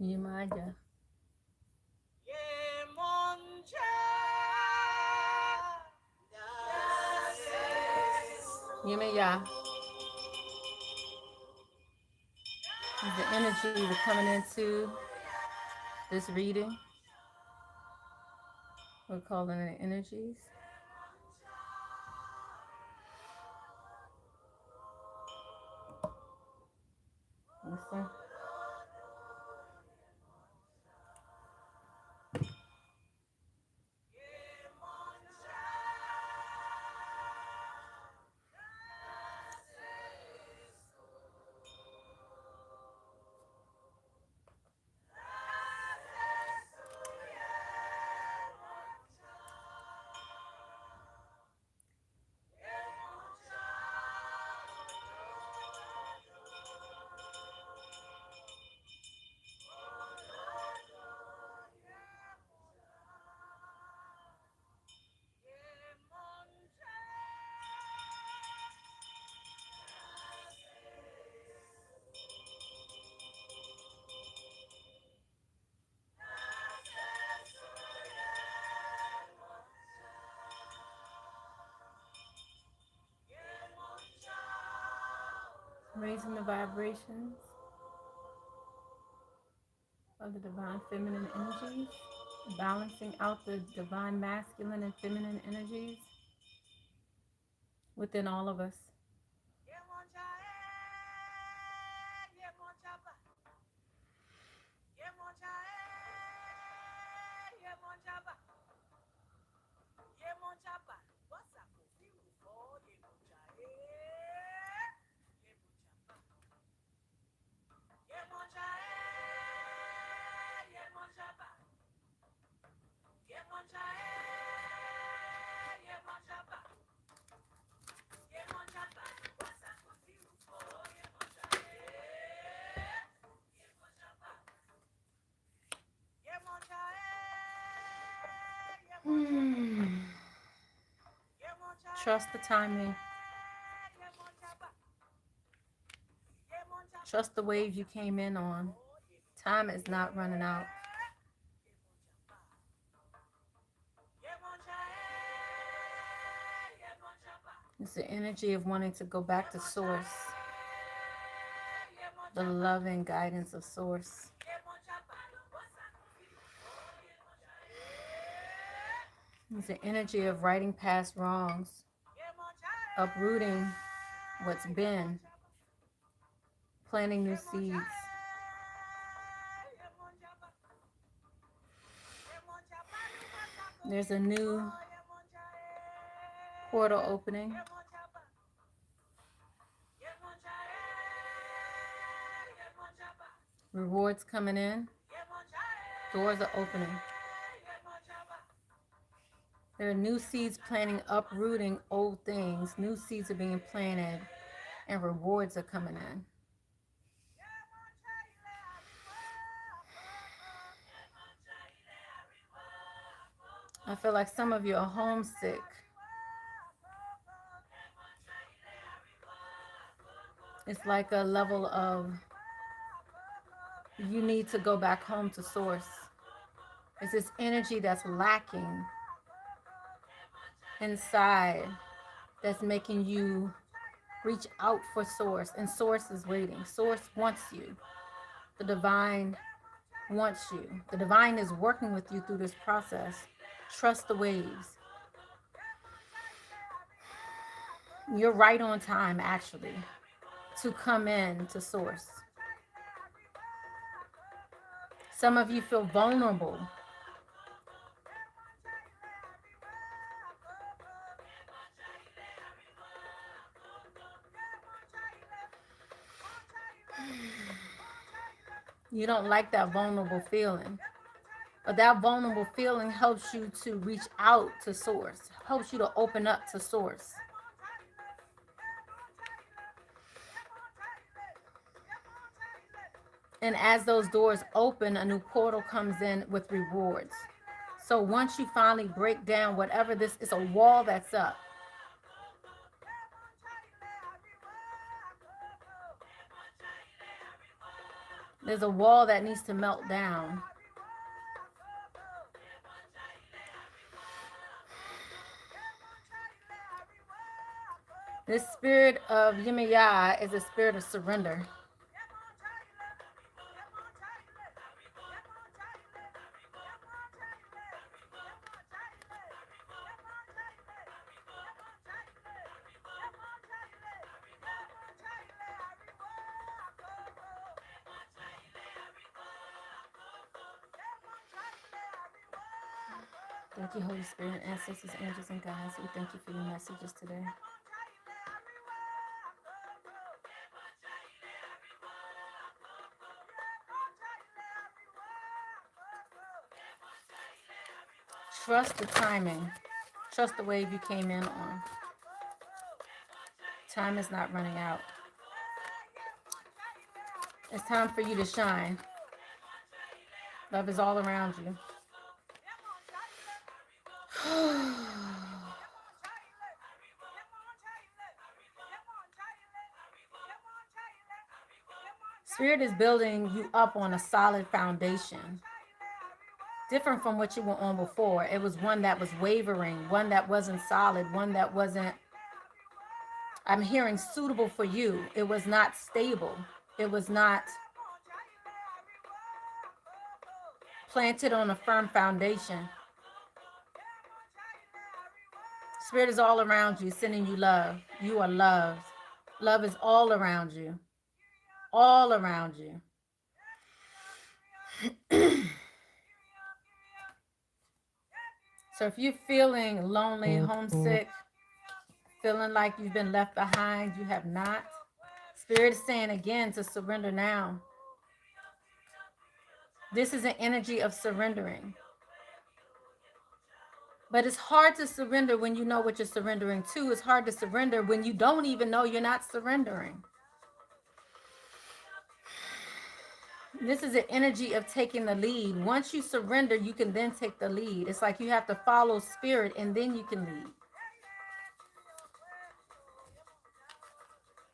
Yemaya. Yemaya is the energy we're coming into this reading. We're calling it energies. Listen. Raising the vibrations of the divine feminine energies, balancing out the divine masculine and feminine energies within all of us. Trust the timing. Trust the wave you came in on. Time is not running out. It's the energy of wanting to go back to source, the loving guidance of source. It's the energy of righting past wrongs, uprooting what's been, planting new seeds. There's a new portal opening. Rewards coming in. Doors are opening. There are new seeds planting, uprooting old things. New seeds are being planted, and rewards are coming in. I feel like some of you are homesick. It's like a level of you need to go back home to source. It's this energy that's lacking inside that's making you reach out for source, and source is waiting. Source wants you. The divine wants you. The divine is working with you through this process. Trust the waves. You're right on time, actually, to come in to source. Some of you feel vulnerable. You don't like that vulnerable feeling. But that vulnerable feeling helps you to reach out to source, helps you to open up to source. And as those doors open, a new portal comes in with rewards. So once you finally break down whatever this is, a wall that's up. There's a wall that needs to melt down. This spirit of Yemaya is a spirit of surrender. Thank you, Holy Spirit, ancestors, angels, and guides. We thank you for your messages today. Trust the timing. Trust the wave you came in on. Time is not running out. It's time for you to shine. Love is all around you. Spirit is building you up on a solid foundation. Different from what you were on before. It was one that was wavering, one that wasn't solid, one that wasn't, I'm hearing, suitable for you. It was not stable. It was not planted on a firm foundation. Spirit is all around you, sending you love. You are loved. Love is all around you. All around you. So if you're feeling lonely, homesick, feeling like you've been left behind, you have not. Spirit is saying again to surrender now. This is an energy of surrendering. But it's hard to surrender when you know what you're surrendering to. It's hard to surrender when you don't even know you're not surrendering. This is an energy of taking the lead. Once you surrender, you can then take the lead. It's like you have to follow spirit and then you can lead.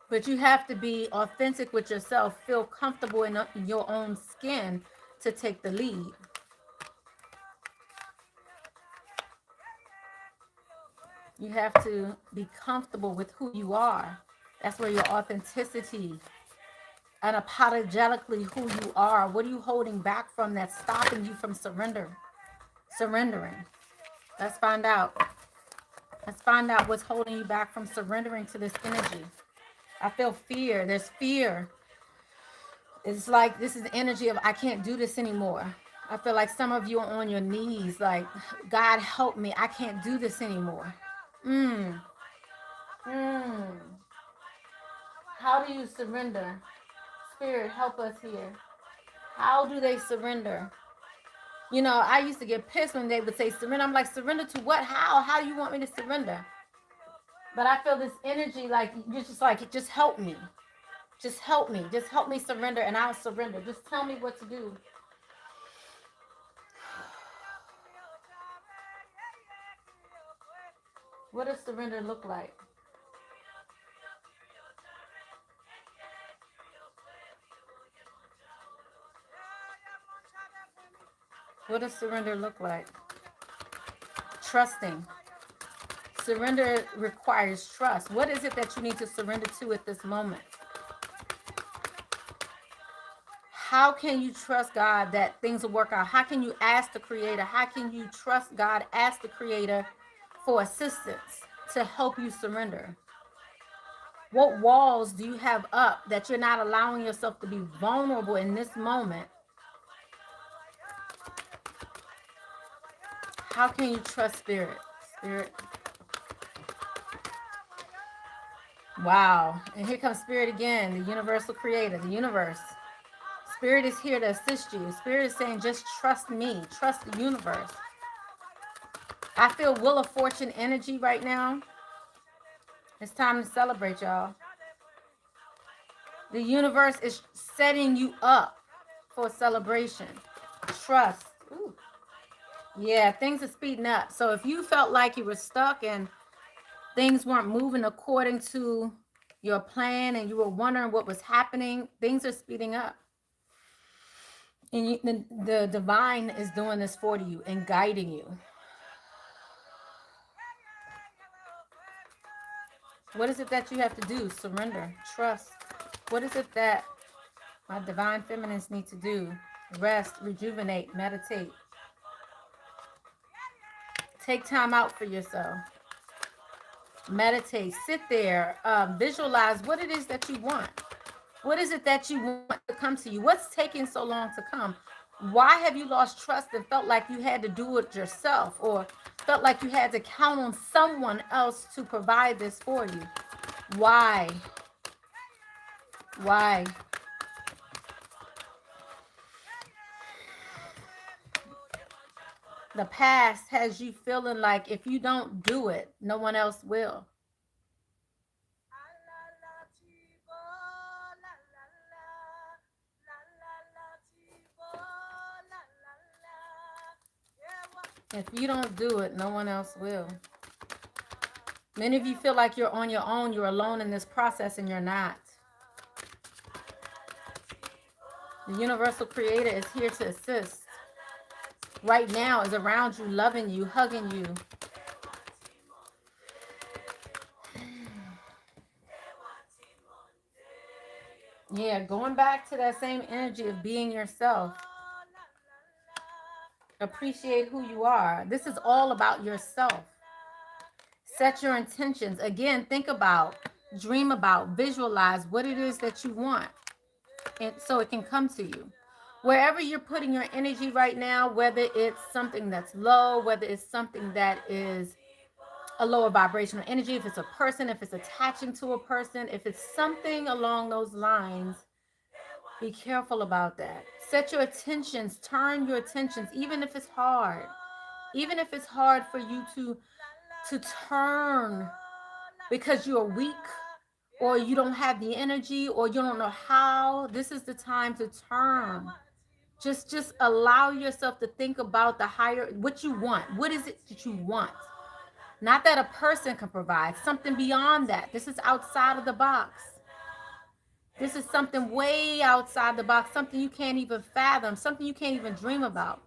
But you have to be authentic with yourself, feel comfortable in your own skin to take the lead. You have to be comfortable with who you are. That's where your authenticity, unapologetically who you are. What are you holding back from that's stopping you from surrendering? Let's find out. Let's find out what's holding you back from surrendering to this energy. I feel fear. There's fear. It's like this is the energy of I can't do this anymore. I feel like some of you are on your knees like, God help me. I can't do this anymore. How do you surrender? Spirit, help us here. How do they surrender? You know, I used to get pissed when they would say surrender. I'm like, surrender to what? How? How do you want me to surrender? But I feel this energy like, you're just like, just help me. Just help me. Just help me surrender and I'll surrender. Just tell me what to do. What does surrender look like? What does surrender look like? Trusting. Surrender requires trust. What is it that you need to surrender to at this moment? How can you trust God that things will work out? How can you ask the Creator? How can you trust God, ask the Creator for assistance to help you surrender? What walls do you have up that you're not allowing yourself to be vulnerable in this moment? How can you trust Spirit? Spirit. Wow. And here comes Spirit again, the universal creator, the universe. Spirit is here to assist you. Spirit is saying, just trust me. Trust the universe. I feel Wheel of Fortune energy right now. It's time to celebrate, y'all. The universe is setting you up for celebration. Trust. Ooh. Yeah, things are speeding up. So if you felt like you were stuck and things weren't moving according to your plan and you were wondering what was happening, things are speeding up. And the divine is doing this for you and guiding you. What is it that you have to do? Surrender, trust. What is it that my divine feminines need to do? Rest, rejuvenate, meditate. Take time out for yourself. Meditate, sit there, visualize what it is that you want. What is it that you want to come to you? What's taking so long to come? Why have you lost trust and felt like you had to do it yourself, or felt like you had to count on someone else to provide this for you? Why? Why? The past has you feeling like if you don't do it, no one else will. If you don't do it, no one else will. Many of you feel like you're on your own, you're alone in this process, and you're not. The universal creator is here to assist. Right now is around you, loving you, hugging you. Yeah, going back to that same energy of being yourself. Appreciate who you are. This is all about yourself. Set your intentions. Again, think about, dream about, visualize what it is that you want, and so it can come to you. Wherever you're putting your energy right now, whether it's something that's low, whether it's something that is a lower vibrational energy, if it's a person, if it's attaching to a person, if it's something along those lines, be careful about that. Set your attentions, turn your attentions, even if it's hard. Even if it's hard for you to turn because you're weak, or you don't have the energy, or you don't know how, this is the time to turn. Just allow yourself to think about the higher, what you want. What is it that you want? Not that a person can provide, something beyond that. This is outside of the box. This is something way outside the box, something you can't even fathom, something you can't even dream about.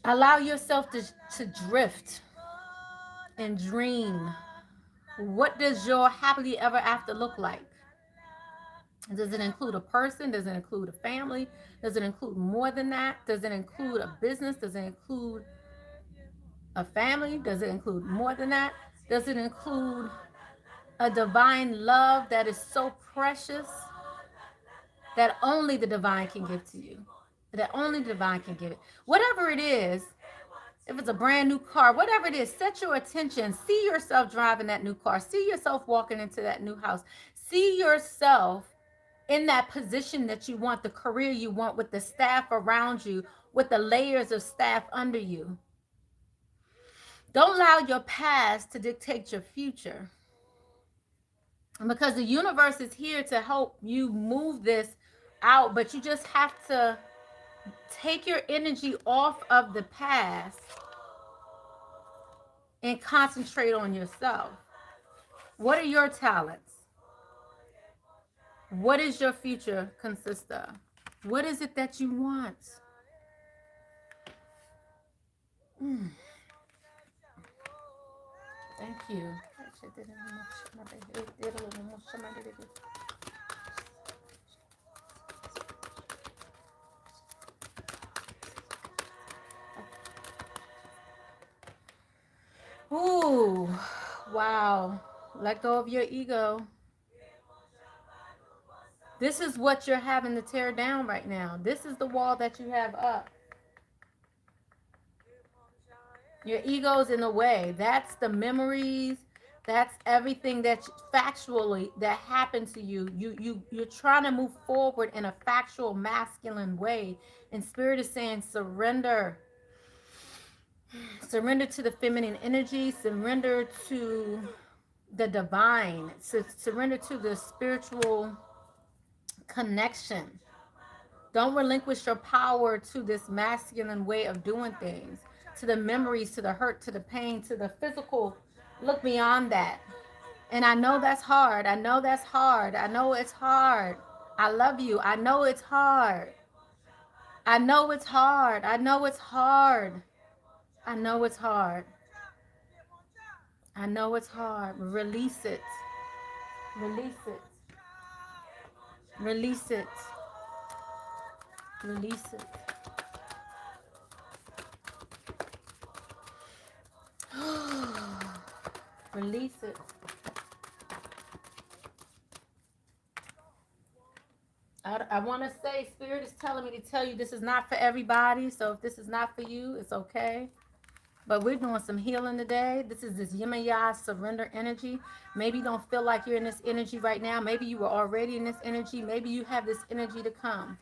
Allow yourself to drift and dream. What does your happily ever after look like? Does it include a person? Does it include a family? Does it include more than that? Does it include a business? Does it include a family? Does it include more than that? Does it include a divine love that is so precious that only the divine can give to you? That only the divine can give it. Whatever it is, if it's a brand new car, whatever it is, set your attention. See yourself driving that new car. See yourself walking into that new house. See yourself in that position that you want, the career you want, with the staff around you, with the layers of staff under you. Don't allow your past to dictate your future, because the universe is here to help you move this out, but you just have to take your energy off of the past and concentrate on yourself. What are your talents? What is your future consist of? What is it that you want? Thank you. Ooh, wow. Let go of your ego. This is what you're having to tear down right now. This is the wall that you have up. Your ego's in the way. That's the memories. That's everything that factually that happened to you. You're trying to move forward in a factual masculine way. And Spirit is saying surrender. Surrender to the feminine energy. Surrender to the divine. Surrender to the spiritual connection. Don't relinquish your power to this masculine way of doing things, to the memories, to the hurt, to the pain, to the physical. Look beyond that. And I know that's hard. I know that's hard. I know it's hard. I love you. I know it's hard. I know it's hard. I know it's hard. I know it's hard. I know it's hard. Release it. Release it. Release it. Release it. Release it. I want to say, Spirit is telling me to tell you this is not for everybody. So if this is not for you, it's okay. But we're doing some healing today. This is this Yemaya surrender energy. Maybe you don't feel like you're in this energy right now. Maybe you were already in this energy. Maybe you have this energy to come.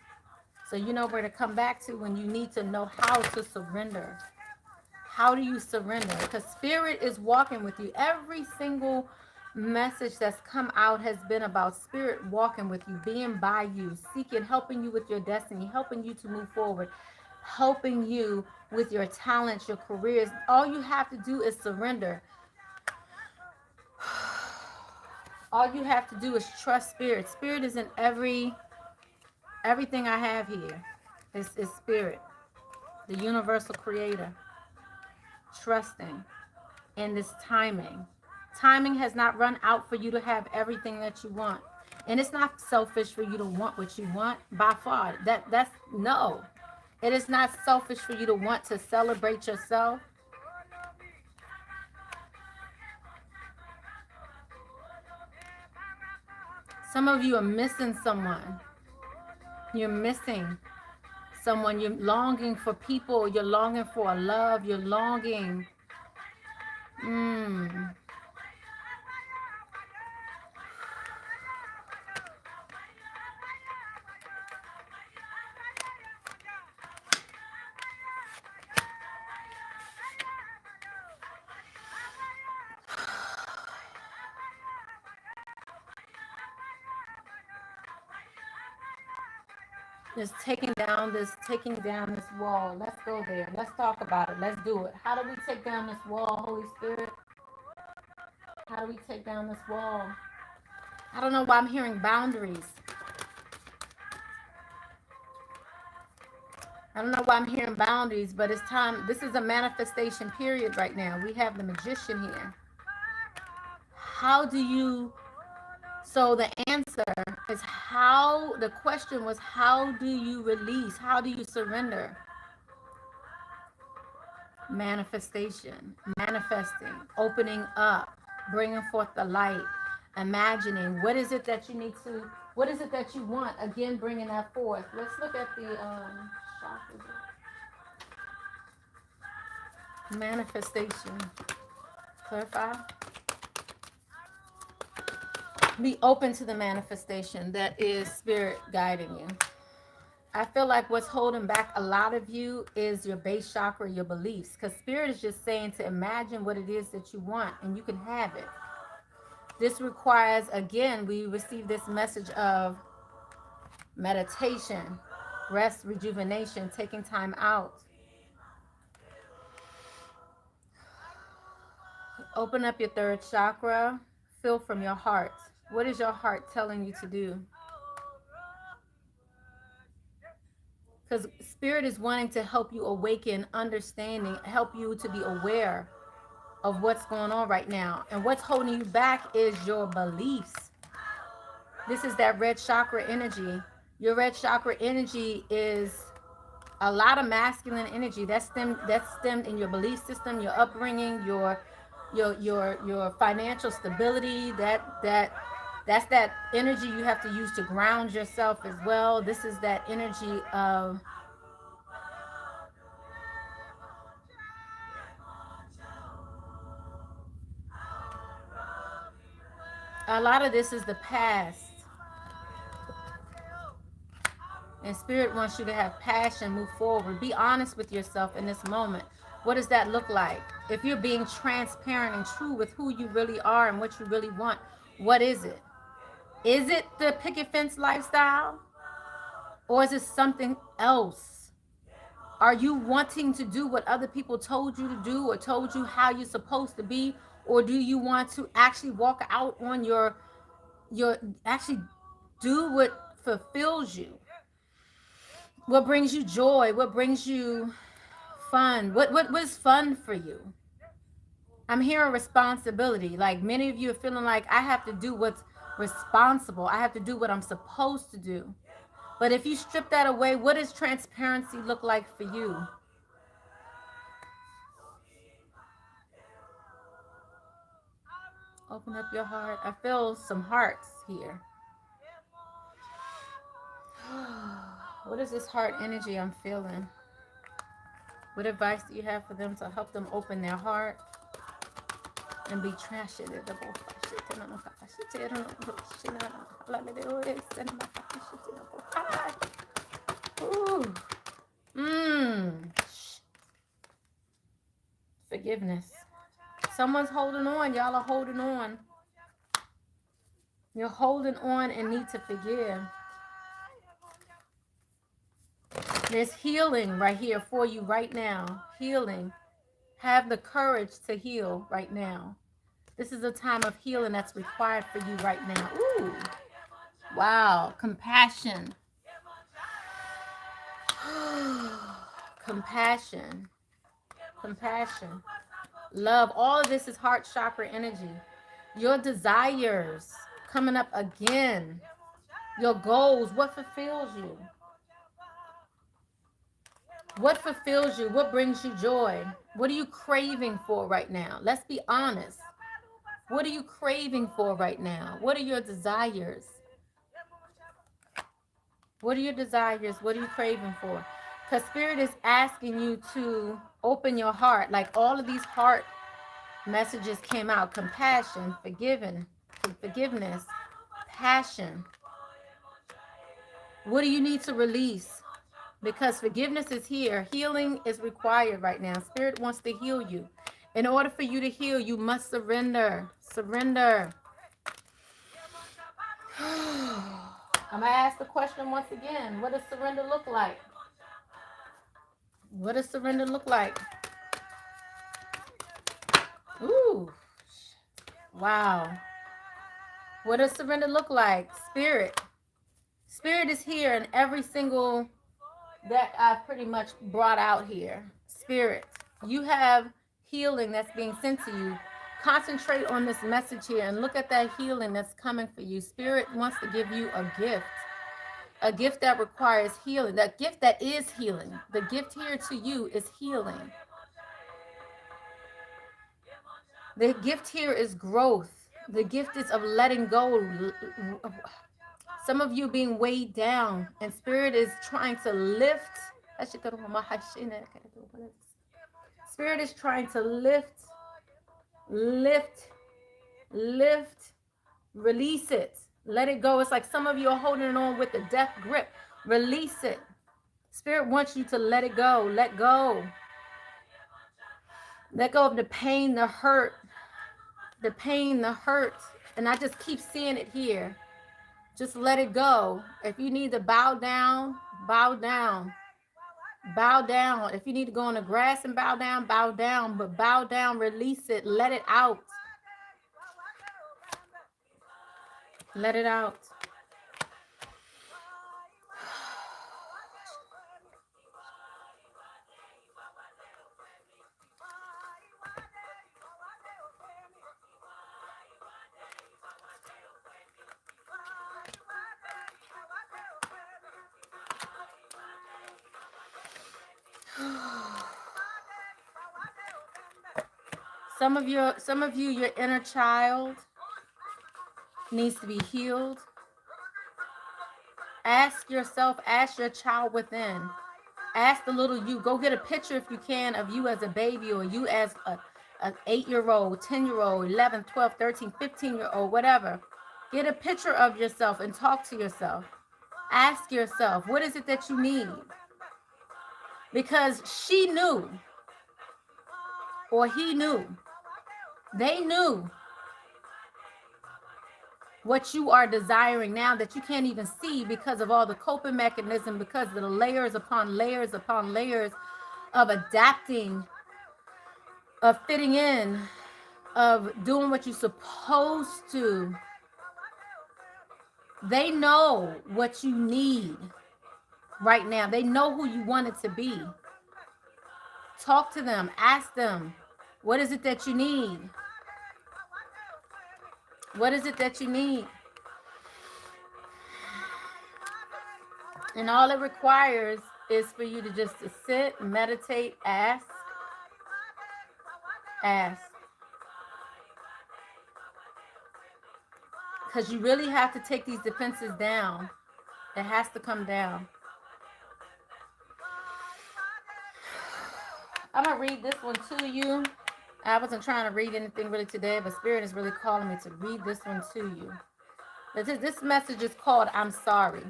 So you know where to come back to when you need to know how to surrender. How do you surrender? Because Spirit is walking with you. Every single message that's come out has been about Spirit walking with you, being by you, seeking, helping you with your destiny, helping you to move forward, helping you with your talents, your careers. All you have to do is surrender. All you have to do is trust Spirit. Spirit is in everything I have here. Is Spirit, the universal creator. Trusting in this timing. Timing has not run out for you to have everything that you want. And it's not selfish for you to want what you want by far. That's no. It is not selfish for you to want to celebrate yourself. Some of you are missing someone. You're missing someone. You're longing for people. You're longing for a love. You're longing. Just taking down this wall. Let's go there. Let's talk about it. Let's do it. How do we take down this wall, Holy Spirit? How do we take down this wall? I don't know why I'm hearing boundaries. I don't know why I'm hearing boundaries, but it's time. This is a manifestation period right now. We have the magician here. How do you, so the answer is how, the question was, how do you release? How do you surrender? Manifestation, manifesting, opening up, bringing forth the light, imagining. What is it that you need to, what is it that you want? Again, bringing that forth. Let's look at the chakras. Manifestation. Clarify. Be open to the manifestation that is Spirit guiding you. I feel like what's holding back a lot of you is your base chakra, your beliefs. Because Spirit is just saying to imagine what it is that you want and you can have it. This requires, again, we receive this message of meditation, rest, rejuvenation, taking time out. Open up your third chakra. Feel from your heart. What is your heart telling you to do? Because Spirit is wanting to help you awaken understanding, help you to be aware of what's going on right now. And what's holding you back is your beliefs. This is that red chakra energy. Your red chakra energy is a lot of masculine energy. That's stemmed in your belief system, your upbringing, your financial stability. That's that energy you have to use to ground yourself as well. This is that energy of a lot of this is the past. And Spirit wants you to have passion, move forward. Be honest with yourself in this moment. What does that look like? If you're being transparent and true with who you really are and what you really want, what is it? Is it the picket fence lifestyle? Or is it something else? Are you wanting to do what other people told you to do or told you how you're supposed to be? Or do you want to actually walk out on your actually do what fulfills you? What brings you joy? What brings you fun? What's fun for you? I'm hearing responsibility. Like many of you are feeling like I have to do what's responsible. I have to do what I'm supposed to do. But if you strip that away, what does transparency look like for you? Open up your heart. I feel some hearts here. What is this heart energy I'm feeling? What advice do you have for them to help them open their heart and be trashed? Ooh. Forgiveness. Someone's holding on. Y'all are holding on. You're holding on and need to forgive. There's healing right here for you right now. Healing. Have the courage to heal right now. This is a time of healing that's required for you right now. Ooh. Wow. Compassion. Compassion. Compassion. Love. All of this is heart chakra energy. Your desires coming up again. Your goals. What fulfills you? What fulfills you? What brings you joy? What are you craving for right now? Let's be honest. What are you craving for right now? What are your desires? What are your desires? What are you craving for? Because Spirit is asking you to open your heart. Like all of these heart messages came out. Compassion, forgiveness, passion. What do you need to release? Because forgiveness is here. Healing is required right now. Spirit wants to heal you. In order for you to heal, you must surrender. Surrender. I'm going to ask the question once again. What does surrender look like? What does surrender look like? Ooh. Wow. What does surrender look like? Spirit. Spirit is here in every single that I've pretty much brought out here. Spirit. You have healing that's being sent to you. Concentrate on this message here and look at that healing that's coming for you. Spirit wants to give you a gift that requires healing, that gift that is healing. The gift here to you is healing. The gift here is growth. The gift is of letting go. Some of you being weighed down, and Spirit is trying to lift. Spirit is trying to lift, release it. Let it go. It's like some of you are holding on with a death grip. Release it. Spirit wants you to let it go. Let go. Let go of the pain, the hurt. The pain, the hurt. And I just keep seeing it here. Just let it go. If you need to bow down, bow down. Bow down. If you need to go on the grass and bow down, bow down. But bow down, release it. Let it out. Let it out. Some of you, your inner child needs to be healed. Ask yourself, ask your child within. Ask the little you. Go get a picture if you can of you as a baby or you as an 8-year-old, 10-year-old, 11, 12, 13, 15-year-old, whatever. Get a picture of yourself and talk to yourself. Ask yourself, what is it that you need? Because she knew, or he knew, they knew what you are desiring now that you can't even see because of all the coping mechanism, because of the layers upon layers upon layers of adapting, of fitting in, of doing what you're supposed to. They know what you need. right now. They know who you want it to be. Talk to them. Ask them, what is it that you need? What is it that you need? And all it requires is for you to just to sit, meditate, ask. Because you really have to take these defenses down. It has to come down. I'm going to read this one to you. I wasn't trying to read anything really today, but Spirit is really calling me to read this one to you. This message is called I'm Sorry.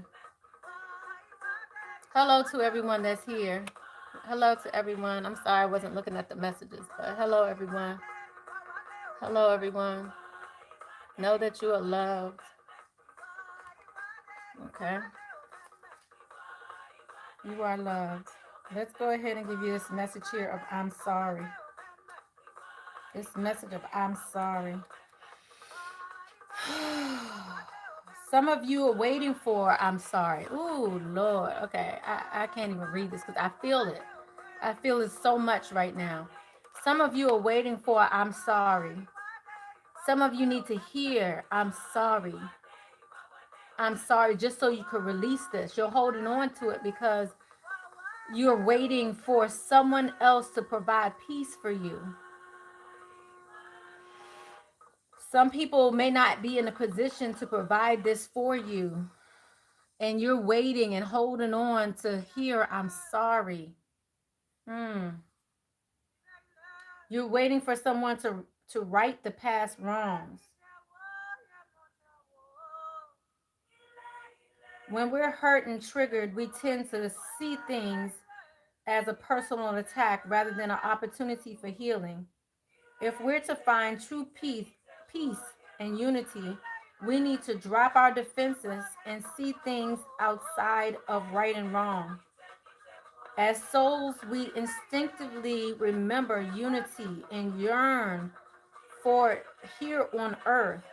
Hello to everyone that's here. Hello to everyone. I'm sorry I wasn't looking at the messages, but hello everyone. Hello everyone. Know that you are loved. Okay. You are loved. Let's go ahead and give you this message here of I'm sorry. This message of I'm sorry. Some of you are waiting for I'm sorry. Ooh, Lord. Okay, I can't even read this because I feel it. I feel it so much right now. Some of you are waiting for I'm sorry. Some of you need to hear I'm sorry. I'm sorry, just so you could release this. You're holding on to it because you're waiting for someone else to provide peace for you. Some people may not be in a position to provide this for you. And you're waiting and holding on to hear I'm sorry. You're waiting for someone to right the past wrongs. When we're hurt and triggered, we tend to see things as a personal attack rather than an opportunity for healing. If we're to find true peace and unity, we need to drop our defenses and see things outside of right and wrong. As souls, we instinctively remember unity and yearn for it here on earth.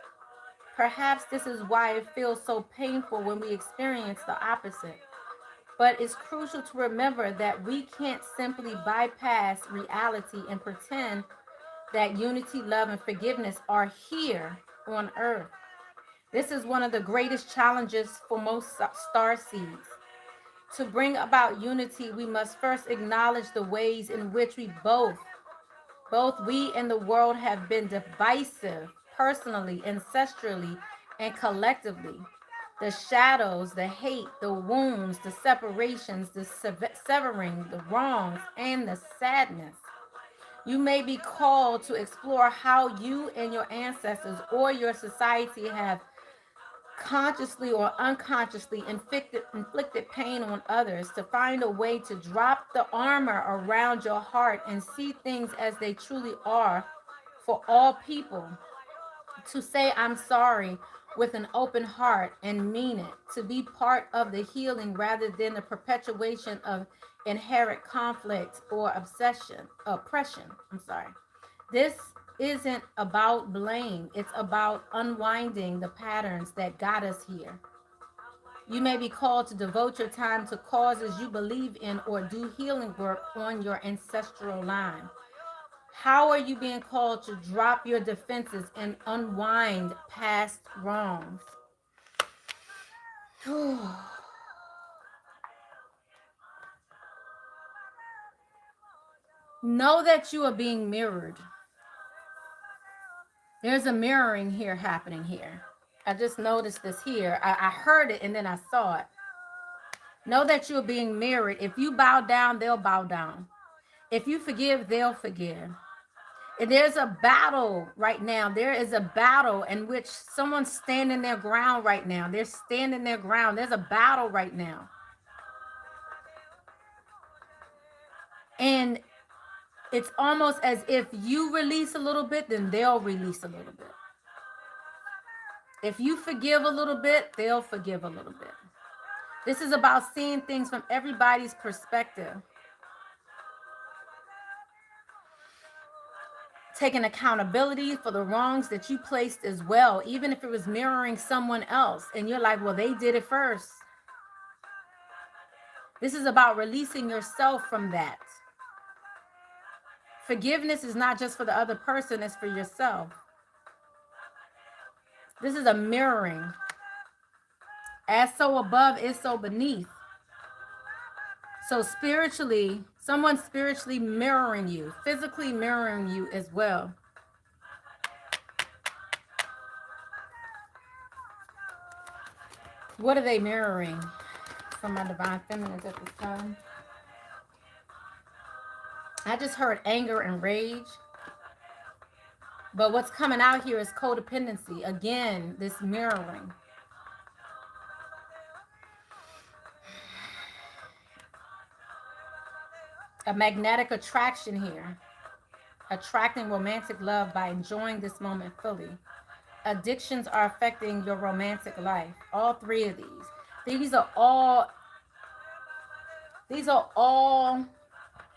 Perhaps this is why it feels so painful when we experience the opposite. But it's crucial to remember that we can't simply bypass reality and pretend that unity, love, and forgiveness are here on earth. This is one of the greatest challenges for most star seeds. To bring about unity, we must first acknowledge the ways in which we both we and the world have been divisive, personally, ancestrally, and collectively. The shadows, the hate, the wounds, the separations, the severing, the wrongs, and the sadness. You may be called to explore how you and your ancestors or your society have consciously or unconsciously inflicted pain on others, to find a way to drop the armor around your heart and see things as they truly are for all people, to say I'm sorry with an open heart and mean it, to be part of the healing rather than the perpetuation of inherent conflict or oppression. This isn't about blame. It's about unwinding the patterns that got us here. You may be called to devote your time to causes you believe in or do healing work on your ancestral line. How are you being called to drop your defenses and unwind past wrongs? Know that you are being mirrored. There's a mirroring here happening here. I just noticed this here. I heard it and then I saw it. Know that you're being mirrored. If you bow down, they'll bow down. If you forgive, they'll forgive. And there's a battle right now. There is a battle in which someone's standing their ground right now. They're standing their ground. There's a battle right now. And it's almost as if you release a little bit, then they'll release a little bit. If you forgive a little bit, they'll forgive a little bit. This is about seeing things from everybody's perspective. Taking accountability for the wrongs that you placed as well, even if it was mirroring someone else. And you're like, well, they did it first. This is about releasing yourself from that. Forgiveness is not just for the other person, it's for yourself. This is a mirroring. As so above is so beneath. So spiritually, someone spiritually mirroring you, physically mirroring you as well. What are they mirroring from my divine feminines at this time? I just heard anger and rage. But what's coming out here is codependency. Again, this mirroring. A magnetic attraction here. Attracting romantic love by enjoying this moment fully. Addictions are affecting your romantic life. All three of these. These are all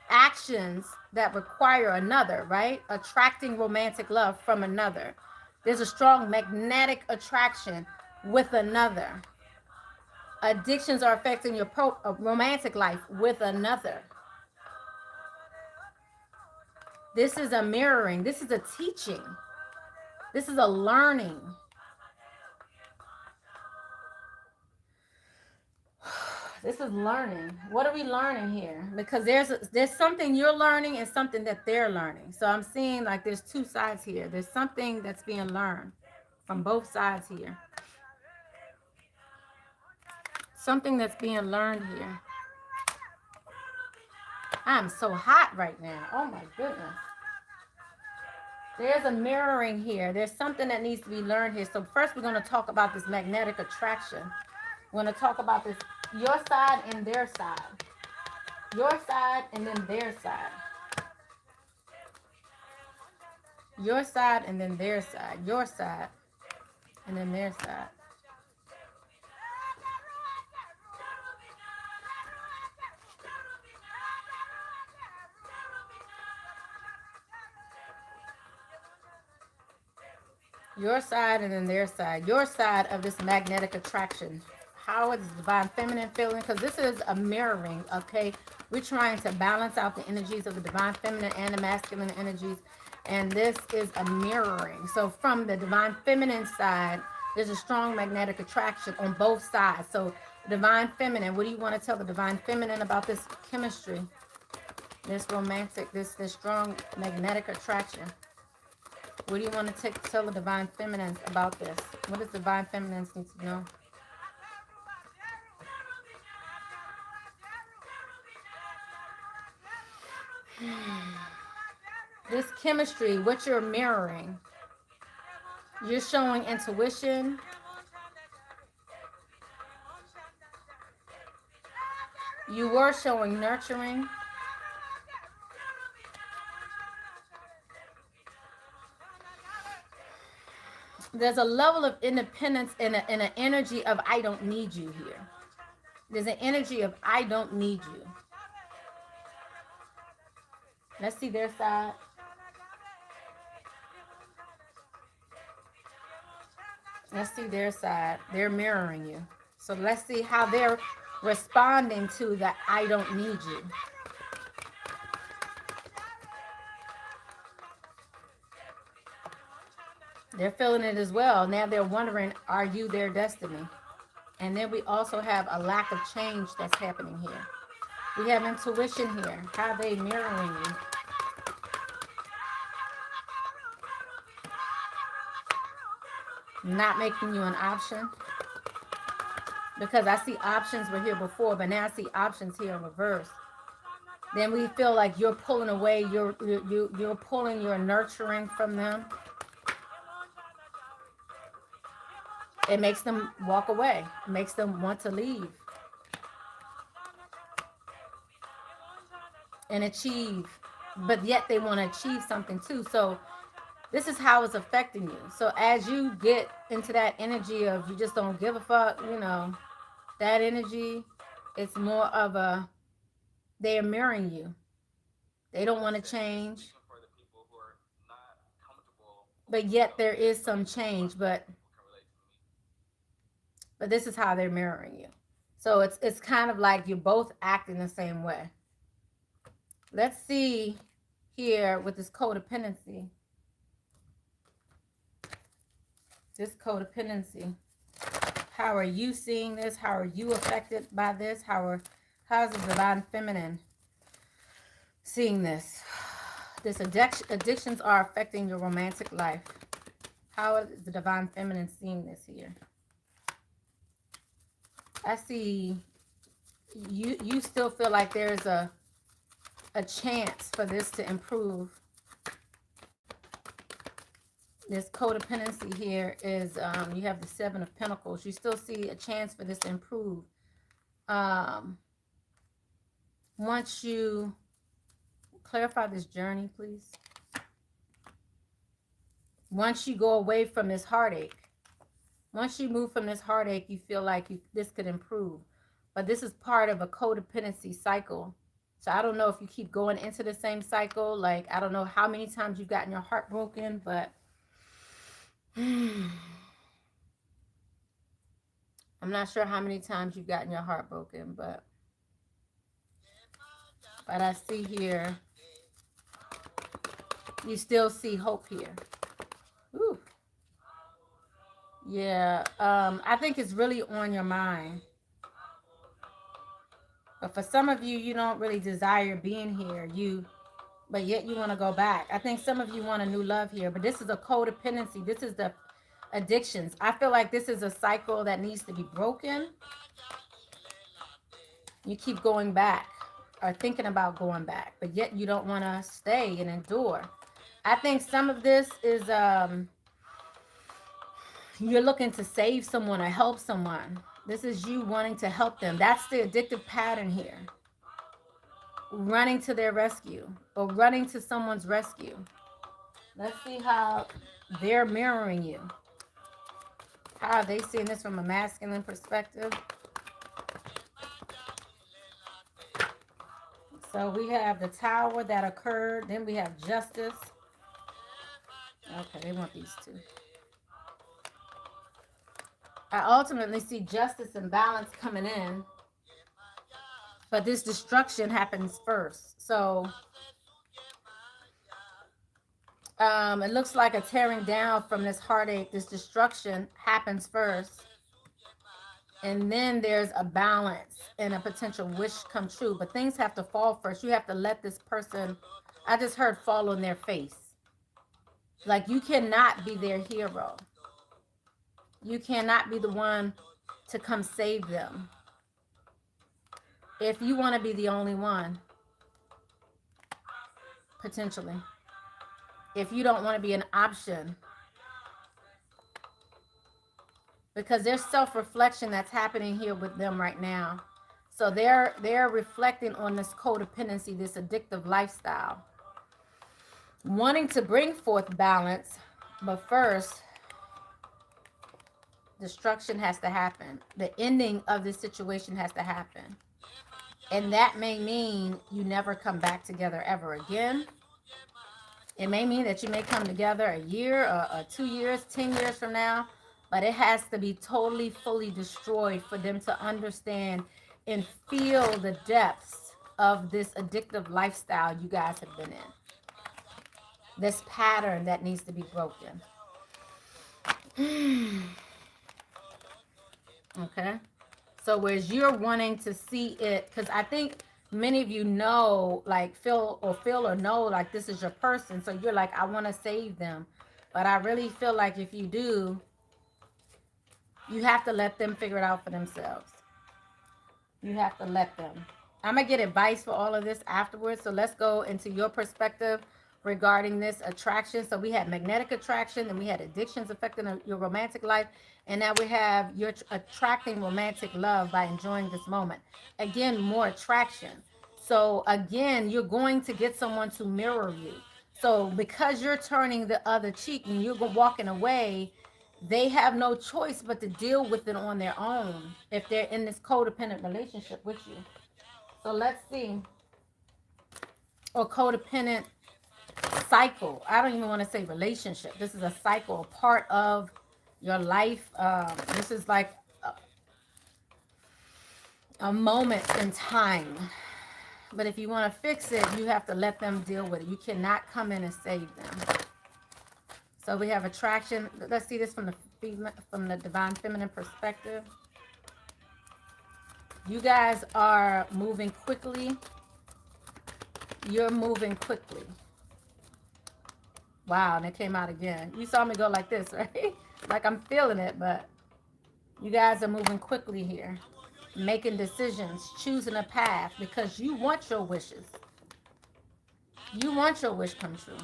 actions that require another, right? Attracting romantic love from another. There's a strong magnetic attraction with another. Addictions are affecting your romantic life with another. This is a mirroring. This is a teaching. This is a learning. This is learning. What are we learning here? Because there's something you're learning and something that they're learning. So I'm seeing like there's two sides here. There's something that's being learned from both sides here. Something that's being learned here. I'm so hot right now. Oh my goodness. There's a mirroring here. There's something that needs to be learned here. So first we're going to talk about this magnetic attraction. We're going to talk about this, your side and their side. Your side and then their side. Your side and then their side. Your side and then their side. Your side and then their side. Your side of this magnetic attraction. How is divine feminine feeling? Because this is a mirroring, okay? We're trying to balance out the energies of the divine feminine and the masculine energies. And this is a mirroring. So from the divine feminine side, there's a strong magnetic attraction on both sides. So divine feminine, what do you want to tell the divine feminine about this chemistry? This romantic, this strong magnetic attraction. What do you want to tell the divine feminines about this? What does divine feminines need to know? This chemistry, what you're mirroring. You're showing intuition. You were showing nurturing. There's a level of independence and an energy of I don't need you here. There's an energy of I don't need you. Let's see their side. Let's see their side. They're mirroring you. So let's see how they're responding to that I don't need you. They're feeling it as well. Now they're wondering, are you their destiny? And then we also have a lack of change that's happening here. We have intuition here. How are they mirroring you? Not making you an option. Because I see options were here before, but now I see options here in reverse. Then we feel like you're pulling away, you're pulling your nurturing from them. It makes them walk away. It makes them want to leave. And achieve. But yet they want to achieve something too. So this is how it's affecting you. So as you get into that energy of you just don't give a fuck, you know, that energy, it's more of a, they are mirroring you. They don't want to change. But yet there is some change. But this is how they're mirroring you. So it's kind of like you're both acting the same way. Let's see here with this codependency. This codependency. How are you seeing this? How are you affected by this? How's the divine feminine seeing this? This addictions are affecting your romantic life. How is the divine feminine seeing this here? I see you still feel like there's a chance for this to improve. This codependency here is you have the Seven of Pentacles. You still see a chance for this to improve. Once you clarify this journey, please. Once you go away from this heartache, once you move from this heartache, you feel like this could improve. But this is part of a codependency cycle. So I don't know if you keep going into the same cycle. Like, I don't know how many times you've gotten your heart broken, but I'm not sure how many times you've gotten your heart broken, but I see here, you still see hope here. Ooh. Yeah, I think it's really on your mind. But for some of you, you don't really desire being here. But yet you want to go back. I think some of you want a new love here, but this is a codependency. This is the addictions. I feel like this is a cycle that needs to be broken. You keep going back or thinking about going back, but yet you don't want to stay and endure. I think some of this is you're looking to save someone or help someone. This is you wanting to help them. That's the addictive pattern here. Running to their rescue or running to someone's rescue. Let's see how they're mirroring you. How are they seeing this from a masculine perspective? So we have the Tower that occurred. Then we have Justice. Okay, they want these two. I ultimately see justice and balance coming in. But this destruction happens first. So it looks like a tearing down from this heartache. This destruction happens first. And then there's a balance and a potential wish come true. But things have to fall first. You have to let this person, I just heard, fall on their face. Like, you cannot be their hero. You cannot be the one to come save them. If you want to be the only one, potentially. If you don't want to be an option. Because there's self-reflection that's happening here with them right now. So they're reflecting on this codependency, this addictive lifestyle. Wanting to bring forth balance, but first, destruction has to happen. The ending of this situation has to happen. And that may mean you never come back together ever again. It may mean that you may come together a year or 2 years, 10 years from now. But it has to be totally, fully destroyed for them to understand and feel the depths of this addictive lifestyle you guys have been in. This pattern that needs to be broken. Okay. So whereas you're wanting to see it, because I think many of you know, like feel or know like this is your person. So you're like, I want to save them. But I really feel like if you do, you have to let them figure it out for themselves. You have to let them. I'm going to get advice for all of this afterwards. So let's go into your perspective regarding this attraction. So we had magnetic attraction, and we had addictions affecting your romantic life. And now we have you're attracting romantic love by enjoying this moment. Again, more attraction. So again, you're going to get someone to mirror you. So because you're turning the other cheek and you're walking away, they have no choice but to deal with it on their own if they're in this codependent relationship with you. So let's see. Or codependent cycle. I don't even want to say relationship. This is a cycle, a part of your life. This is like a moment in time. But if you want to fix it, you have to let them deal with it. You cannot come in and save them. So we have attraction. Let's see this from the divine feminine perspective. You guys are moving quickly. You're moving quickly. Wow, and it came out again. You saw me go like this, right? Like I'm feeling it, but you guys are moving quickly here. Making decisions, choosing a path because you want your wishes. You want your wish come true.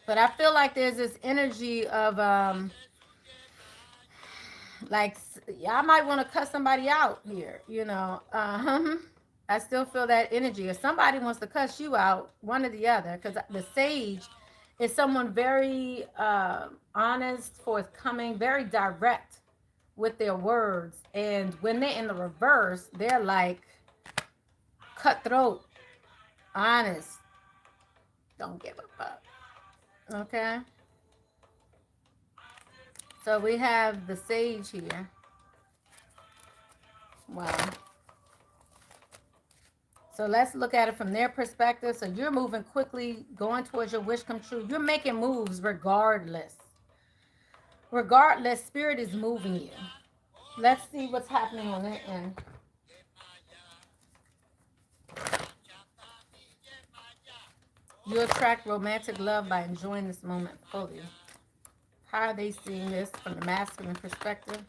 But I feel like there's this energy of like y'all might want to cut somebody out here, you know. I still feel that energy. If somebody wants to cuss you out, one or the other, because the sage is someone very honest, forthcoming, very direct with their words. And when they're in the reverse, they're like cutthroat, honest, don't give a fuck. Okay? So we have the sage here. Wow. So let's look at it from their perspective. So you're moving quickly, going towards your wish come true. You're making moves regardless. Regardless, Spirit is moving you. Let's see what's happening on their end. You attract romantic love by enjoying this moment fully. How are they seeing this from the masculine perspective?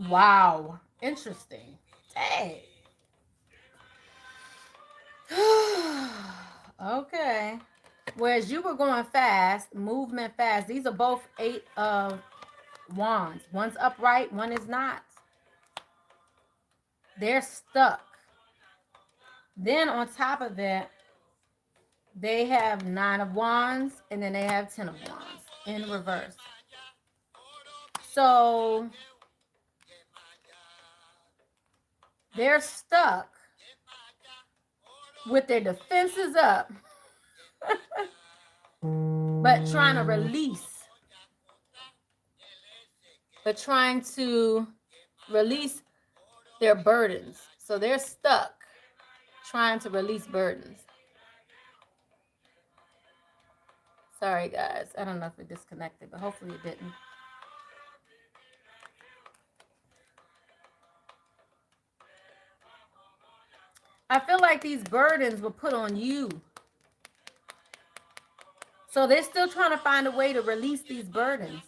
Wow. Interesting. Dang. Okay. Whereas you were going fast, movement fast. These are both 8 of wands. One's upright, one is not. They're stuck. Then on top of that, they have 9 of wands, and then they have 10 of wands in reverse. So they're stuck with their defenses up, but trying to release. But trying to release their burdens. So they're stuck trying to release burdens. Sorry, guys. I don't know if it disconnected, but hopefully it didn't. I feel like these burdens were put on you. So they're still trying to find a way to release these burdens.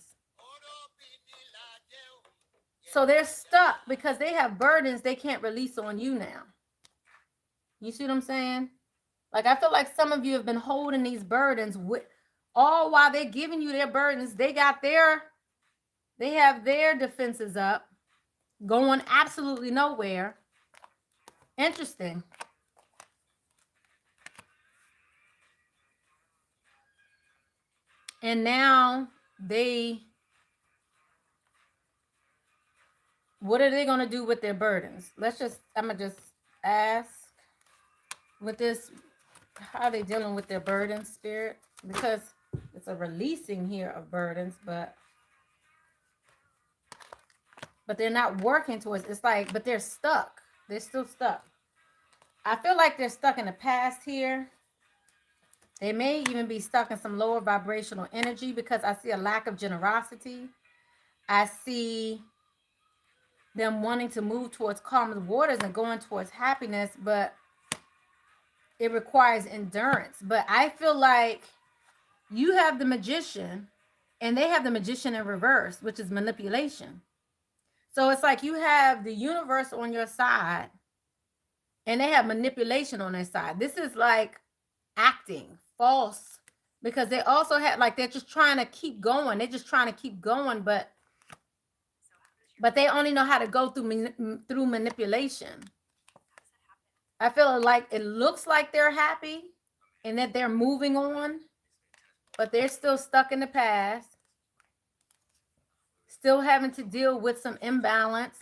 So they're stuck because they have burdens they can't release on you now. You see what I'm saying? Like, I feel like some of you have been holding these burdens all while they're giving you their burdens. They have their defenses up, going absolutely nowhere. Interesting. And now what are they going to do with their burdens? I'm going to just ask with this, how are they dealing with their burdens, Spirit? Because it's a releasing here of burdens, but they're not working towards, it's like, but they're stuck. They're still stuck. I feel like they're stuck in the past here. They may even be stuck in some lower vibrational energy because I see a lack of generosity. I see them wanting to move towards calmer waters and going towards happiness, but it requires endurance. But I feel like you have the Magician and they have the Magician in reverse, which is manipulation. So it's like you have the universe on your side and they have manipulation on their side. This is like acting false because they also have, like, they're just trying to keep going. They're just trying to keep going, but they only know how to go through manipulation. I feel like it looks like they're happy and that they're moving on, but they're still stuck in the past, still having to deal with some imbalance,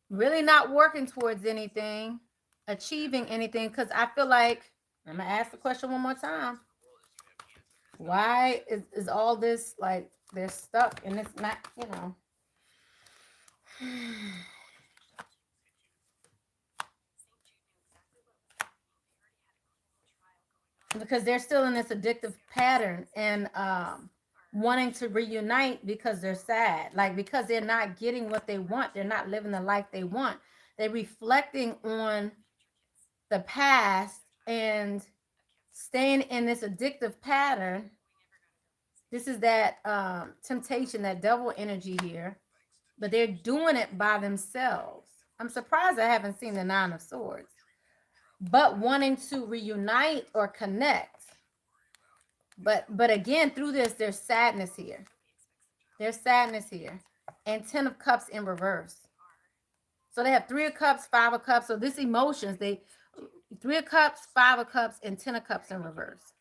really not working towards anything, achieving anything. Because I feel like, I'm going to ask the question one more time. Why is all this like they're stuck and it's not, because they're still in this addictive pattern and wanting to reunite because they're sad, like because they're not getting what they want, they're not living the life they want, they're reflecting on the past and staying in this addictive pattern. This is that temptation, that devil energy here, but they're doing it by themselves. I'm surprised I haven't seen the Nine of Swords, but wanting to reunite or connect. But again, through this, there's sadness here. There's sadness here. And 10 of Cups in reverse. So they have 3 of Cups, 5 of Cups. So this emotions, they 3 of Cups, 5 of Cups, and 10 of Cups in reverse.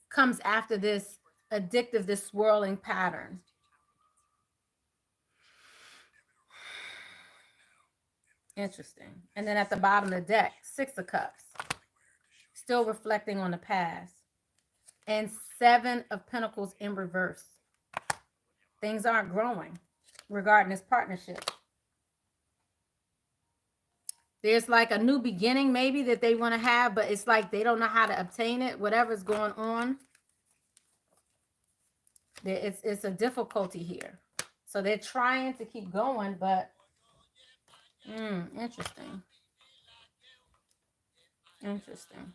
Comes after this addictive, this swirling pattern. Interesting. And then at the bottom of the deck, 6 of Cups. Still reflecting on the past. And 7 of Pentacles in reverse. Things aren't growing regarding this partnership. There's like a new beginning maybe that they want to have, but it's like they don't know how to obtain it, whatever's going on. It's a difficulty here. So they're trying to keep going, but interesting. Interesting.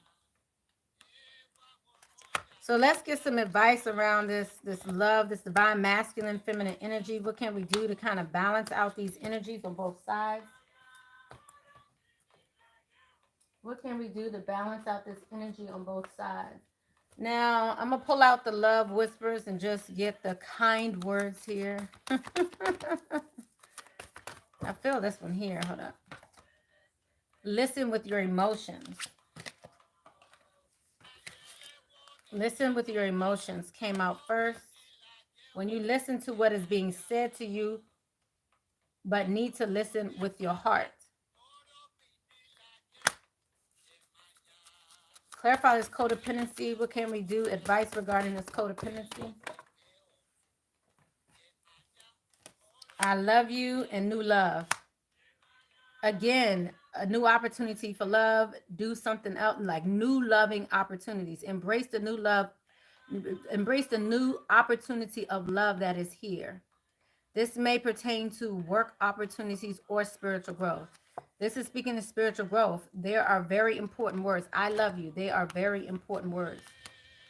So let's get some advice around this love, this divine masculine, feminine energy. What can we do to kind of balance out these energies on both sides? What can we do to balance out this energy on both sides? Now, I'm going to pull out the love whispers and just get the kind words here. I feel this one here. Hold up. Listen with your emotions. Listen with your emotions came out first. When you listen to what is being said to you, but need to listen with your heart. Clarify this codependency. What can we do? Advice regarding this codependency. I love you and new love. Again, a new opportunity for love. Do something else, like new loving opportunities. Embrace the new love. Embrace the new opportunity of love that is here. This may pertain to work opportunities or spiritual growth. This is speaking of spiritual growth. There are very important words. I love you. They are very important words.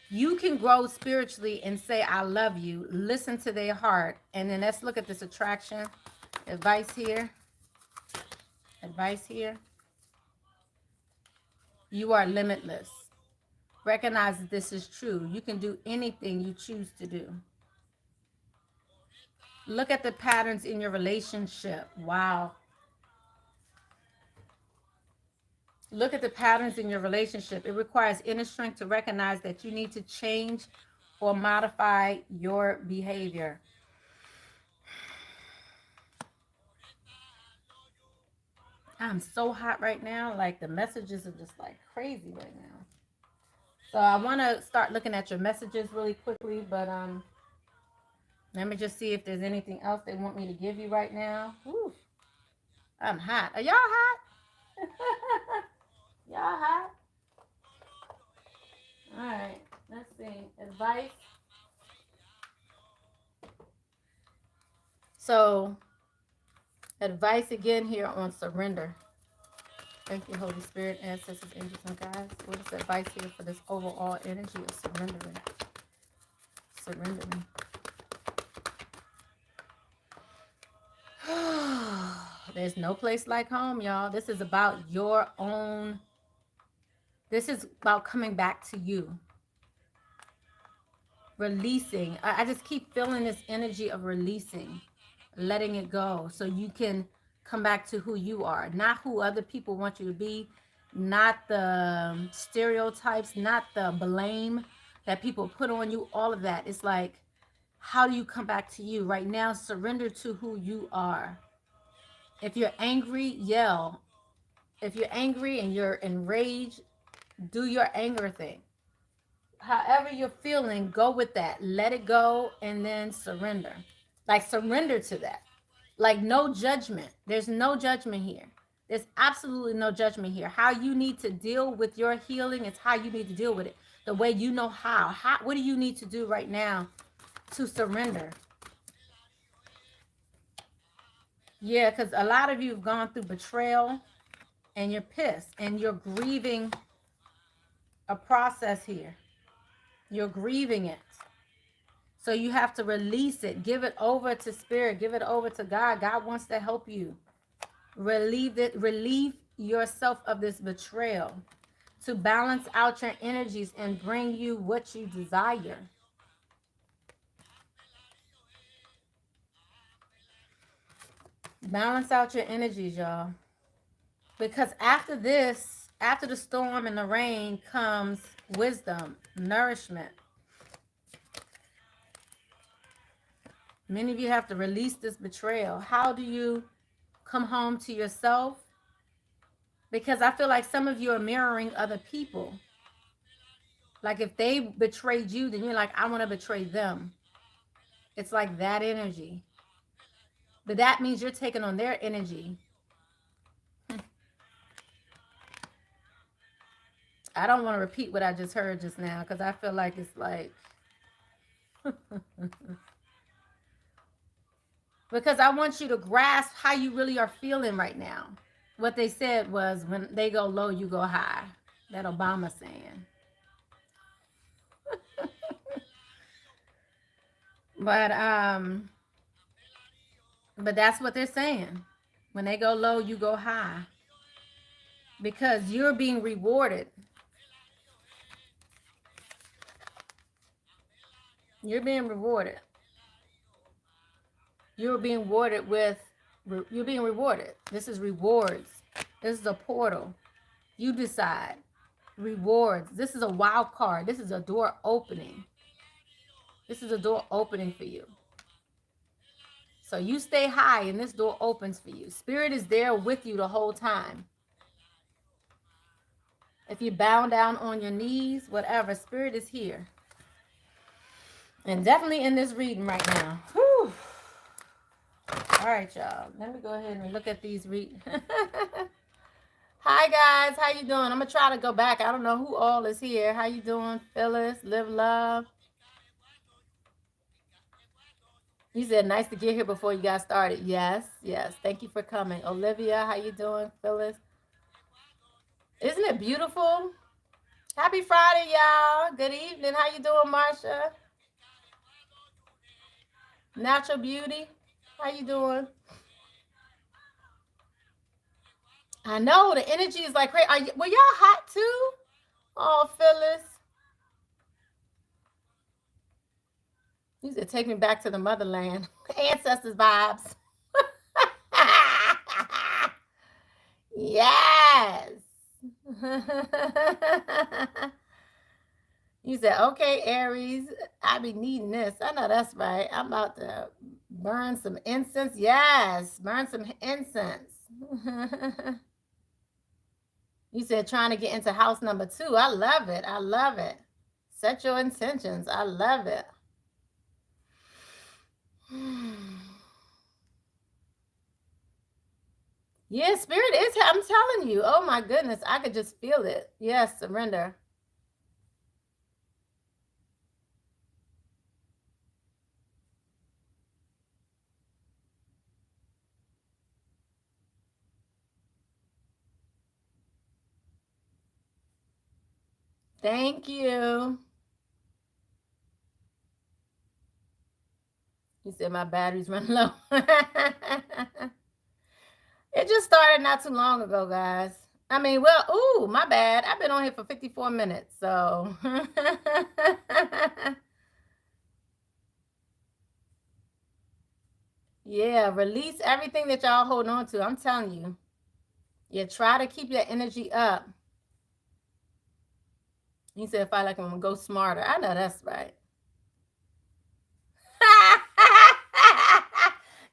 You can grow spiritually and say, I love you. Listen to their heart. And then let's look at this attraction. Advice here. Advice here. You are limitless. Recognize that this is true. You can do anything you choose to do. Look at the patterns in your relationship. Wow. Look at the patterns in your relationship. It requires inner strength to recognize that you need to change or modify your behavior. I'm so hot right now. Like the messages are just like crazy right now. So I want to start looking at your messages really quickly, but let me just see if there's anything else they want me to give you right now. Whew. I'm hot. Are y'all hot? Y'all hot? All right. Let's see. Advice. So, advice again here on surrender. Thank you, Holy Spirit, ancestors, angels, and guides. What is advice here for this overall energy of surrendering? Surrendering. There's no place like home, y'all. This is about your own. This is about coming back to you. Releasing. I just keep feeling this energy of releasing, letting it go so you can come back to who you are, not who other people want you to be, not the stereotypes, not the blame that people put on you, all of that. It's like, how do you come back to you? Right now, surrender to who you are. If you're angry, yell. If you're angry and you're enraged, do your anger thing. however you're feeling, go with that. Let it go and then surrender. Like surrender to that. Like no judgment. There's no judgment here. There's absolutely no judgment here. How you need to deal with your healing is how you need to deal with it. The way you know how. What do you need to do right now to surrender? Yeah, because a lot of you have gone through betrayal and you're pissed and you're grieving a process here. You're grieving it. So you have to release it. Give it over to Spirit. Give it over to God. God wants to help you. Relieve yourself of this betrayal to balance out your energies and bring you what you desire. Balance out your energies, y'all. Because after this, after the storm and the rain comes wisdom, nourishment. Many of you have to release this betrayal. How do you come home to yourself? Because I feel like some of you are mirroring other people. Like if they betrayed you, then you're like, I want to betray them. It's like that energy. But that means you're taking on their energy. I don't want to repeat what I just heard just now because I feel like it's like... Because I want you to grasp how you really are feeling right now. What they said was, when they go low, you go high. That Obama saying. But that's what they're saying. When they go low, you go high. Because you're being rewarded. You're being rewarded. You're being rewarded with... You're being rewarded. This is rewards. This is a portal. You decide. Rewards. This is a wild card. This is a door opening. This is a door opening for you. So you stay high and this door opens for you. Spirit is there with you the whole time. If you bow down on your knees, whatever, Spirit is here. And definitely in this reading right now. Whew. All right, y'all. Let me go ahead and look at these Hi, guys. How you doing? I'm going to try to go back. I don't know who all is here. How you doing, Phyllis? Live love. You said nice to get here before you got started. Yes, yes. Thank you for coming. Olivia, how you doing? Phyllis. Isn't it beautiful? Happy Friday, y'all. Good evening. How you doing, Marsha? Natural Beauty. How you doing? I know the energy is like crazy. Were y'all hot too? Oh, Phyllis. You said take me back to the motherland. Ancestors vibes. Yes. You said, okay, Aries, I be needing this. I know that's right. I'm about to burn some incense. Yes, burn some incense. You said trying to get into house number 2. I love it. I love it. Set your intentions. I love it. Yeah, Spirit is, I'm telling you. Oh my goodness, I could just feel it. Yes, surrender. Thank you. You said my battery's running low. It just started not too long ago, guys. I mean, well, ooh, my bad. I've been on here for 54 minutes, so. Yeah, release everything that y'all hold on to. I'm telling you. Yeah, try to keep your energy up. You said if I like I'm gonna go smarter. I know that's right.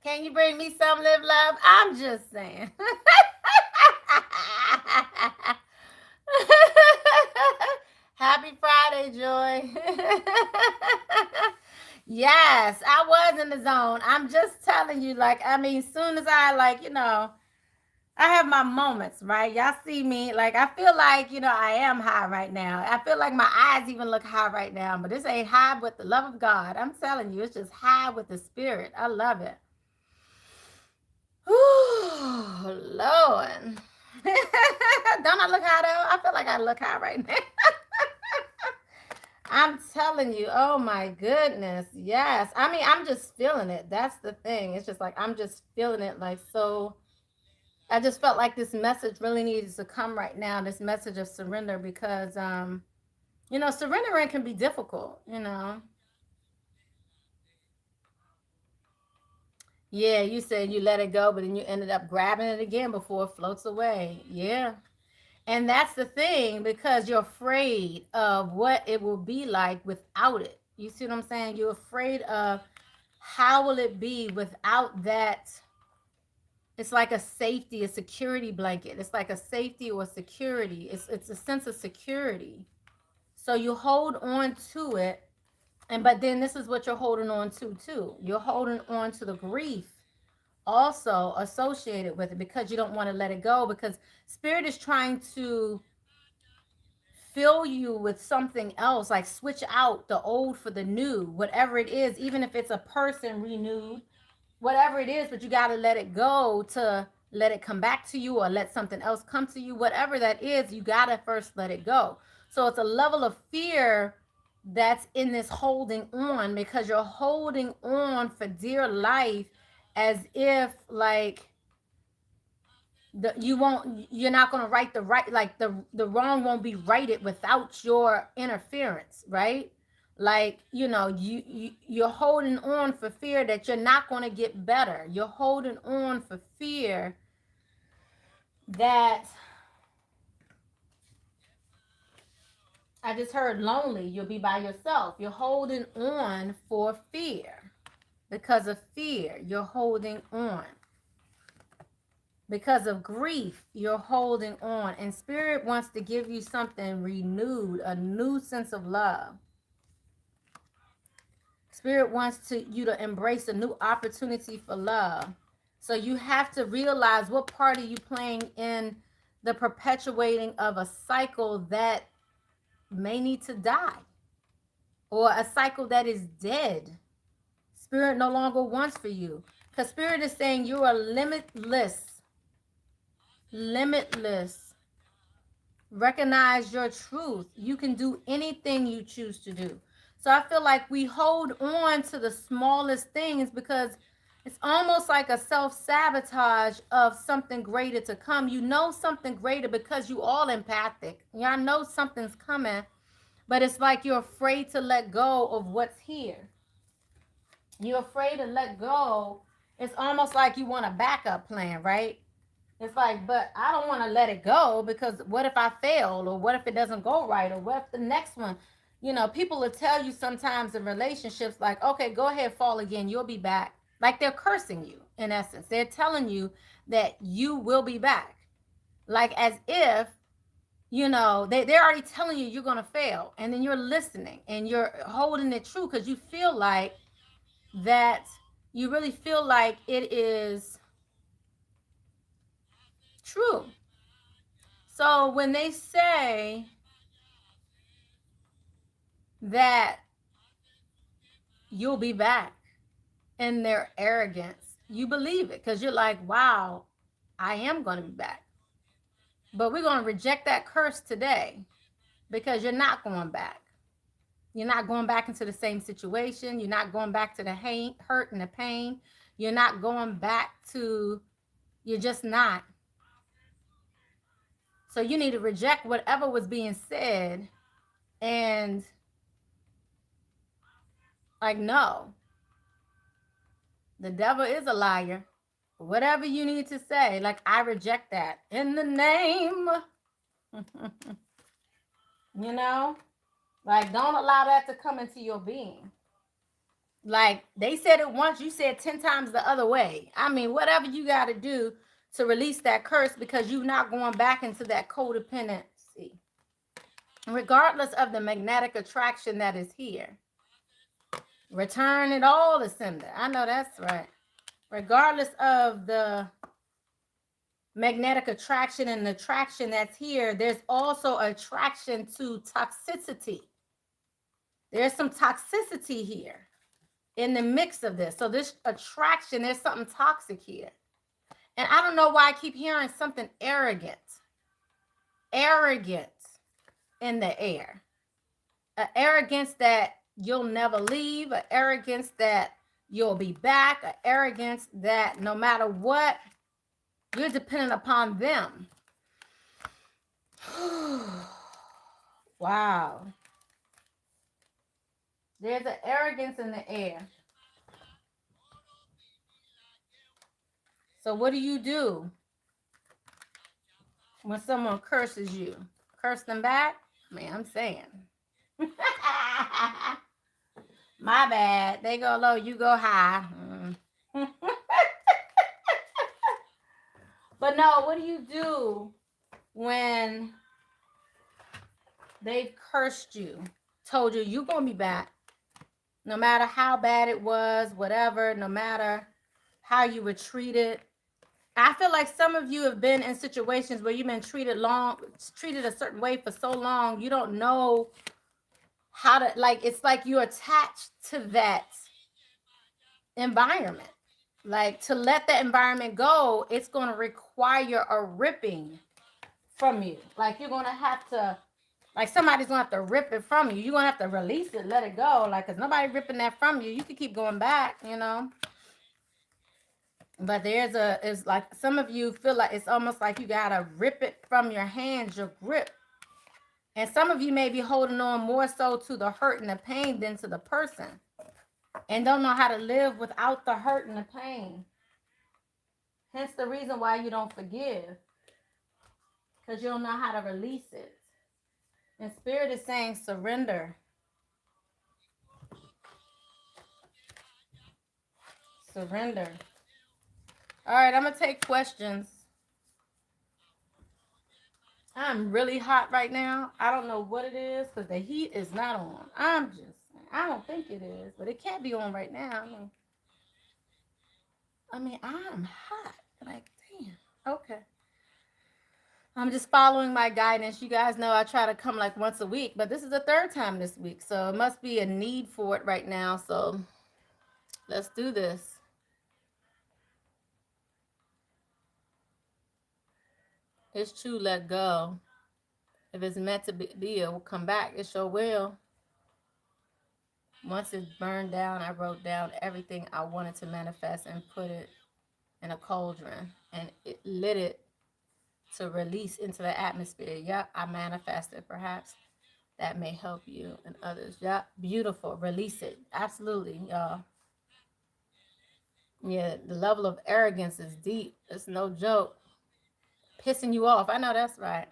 Can you bring me some, Live Love? I'm just saying. Happy Friday. Hey, Joy. Yes, I was in the zone. I'm just telling you, like, I mean, soon as I, like, I have my moments, right? Y'all see me. Like, I feel like, I am high right now. I feel like my eyes even look high right now, but this ain't high with the love of God. I'm telling you, it's just high with the spirit. I love it. Ooh, Lord. Don't I look high though? I feel like I look high right now. I'm telling you, oh my goodness. Yes. I mean, I'm just feeling it. That's the thing. It's just like I'm just feeling it like so. I just felt like this message really needed to come right now, this message of surrender, because surrendering can be difficult. Yeah, you said you let it go, but then you ended up grabbing it again before it floats away. Yeah. And that's the thing, because you're afraid of what it will be like without it. You see what I'm saying? You're afraid of how will it be without that. It's like a safety, a security blanket. It's like a safety or security. It's a sense of security. So you hold on to it, but then this is what you're holding on to too. You're holding on to the grief also associated with it, because you don't want to let it go, because spirit is trying to fill you with something else, like switch out the old for the new, whatever it is, even if it's a person renewed, whatever it is, but you got to let it go to let it come back to you, or let something else come to you. Whatever that is, you got to first let it go. So it's a level of fear that's in this holding on, because you're holding on for dear life, as if like you're not going to right the right, like the wrong won't be righted without your interference, right? Like, you're holding on for fear that you're not going to get better. You're holding on for fear that, I just heard lonely, you'll be by yourself. You're holding on for fear. Because of fear, you're holding on. Because of grief, you're holding on. And spirit wants to give you something renewed, a new sense of love. Spirit wants you to embrace a new opportunity for love. So you have to realize what part are you playing in the perpetuating of a cycle that may need to die, or a cycle that is dead. Spirit no longer wants for you, because spirit is saying you are limitless. Recognize your truth. You can do anything you choose to do. So I feel like we hold on to the smallest things, because it's almost like a self-sabotage of something greater to come. You know something greater, because you all empathic. Y'all know something's coming, but it's like you're afraid to let go of what's here. You're afraid to let go. It's almost like you want a backup plan, right? It's like, but I don't want to let it go, because what if I fail, or what if it doesn't go right, or what if the next one, people will tell you sometimes in relationships, like, okay, go ahead, fall again, you'll be back. Like they're cursing you, in essence. They're telling you that you will be back. Like as if, they're already telling you you're going to fail. And then you're listening and you're holding it true, because you feel like that, you really feel like it is true. So when they say that you'll be back in their arrogance, you believe it, because you're like, wow, I am going to be back. But we're going to reject that curse today, because you're not going back. You're not going back into the same situation. You're not going back to the hurt and the pain. You're not going back to, you're just not. So you need to reject whatever was being said, and like, no, the devil is a liar. Whatever you need to say, like, I reject that in the name. Like, don't allow that to come into your being. Like they said it once, you said 10 times the other way. I mean, whatever you got to do to release that curse, because you're not going back into that codependency. regardless of the magnetic attraction that is here. Return it all to sender. I know that's right. Regardless of the magnetic attraction and attraction that's here, there's also attraction to toxicity. There's some toxicity here in the mix of this. So this attraction, there's something toxic here. And I don't know why I keep hearing something arrogant. Arrogant in the air. An arrogance that you'll never leave. An arrogance that you'll be back. An arrogance that no matter what, you're dependent upon them. Wow. There's an arrogance in the air. So what do you do when someone curses you? Curse them back? Man, I'm saying. My bad. They go low, you go high. But no, what do you do when they've cursed you, told you you're going to be back? No matter how bad it was, whatever, no matter how you were treated. I feel like some of you have been in situations where you've been treated a certain way for so long, you don't know how to, like, it's like you're attached to that environment. Like, to let that environment go, it's going to require a ripping from you. Like, you're going to have to, like, somebody's going to have to rip it from you. You're going to have to release it, let it go. Like, because nobody ripping that from you. You can keep going back, you know. But it's like some of you feel like it's almost like you got to rip it from your hands, your grip. And some of you may be holding on more so to the hurt and the pain than to the person. And don't know how to live without the hurt and the pain. Hence the reason why you don't forgive. Because you don't know how to release it. And Spirit is saying surrender. Surrender. All right, I'm going to take questions. I'm really hot right now. I don't know what it is because the heat is not on. I don't think it is, but it can't be on right now. I mean, I'm hot. Like, damn. Okay. I'm just following my guidance. You guys know I try to come like once a week, but this is the third time this week. So it must be a need for it right now. So let's do this. It's true, let go. If it's meant to be, it will come back. It sure will. Once it's burned down, I wrote down everything I wanted to manifest and put it in a cauldron. And it lit it to release into the atmosphere. Yep, I manifested. Perhaps that may help you and others. Yep, beautiful. Release it. Absolutely, y'all. Yeah, the level of arrogance is deep. It's no joke. Pissing you off. I know that's right.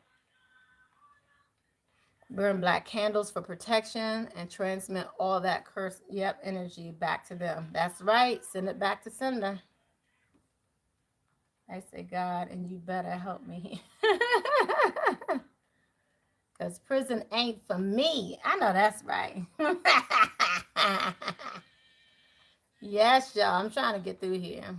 Burn black candles for protection and transmit all that cursed, energy back to them. That's right. Send it back to sender. I say, God, and you better help me. Because prison ain't for me. I know that's right. Yes, y'all. I'm trying to get through here.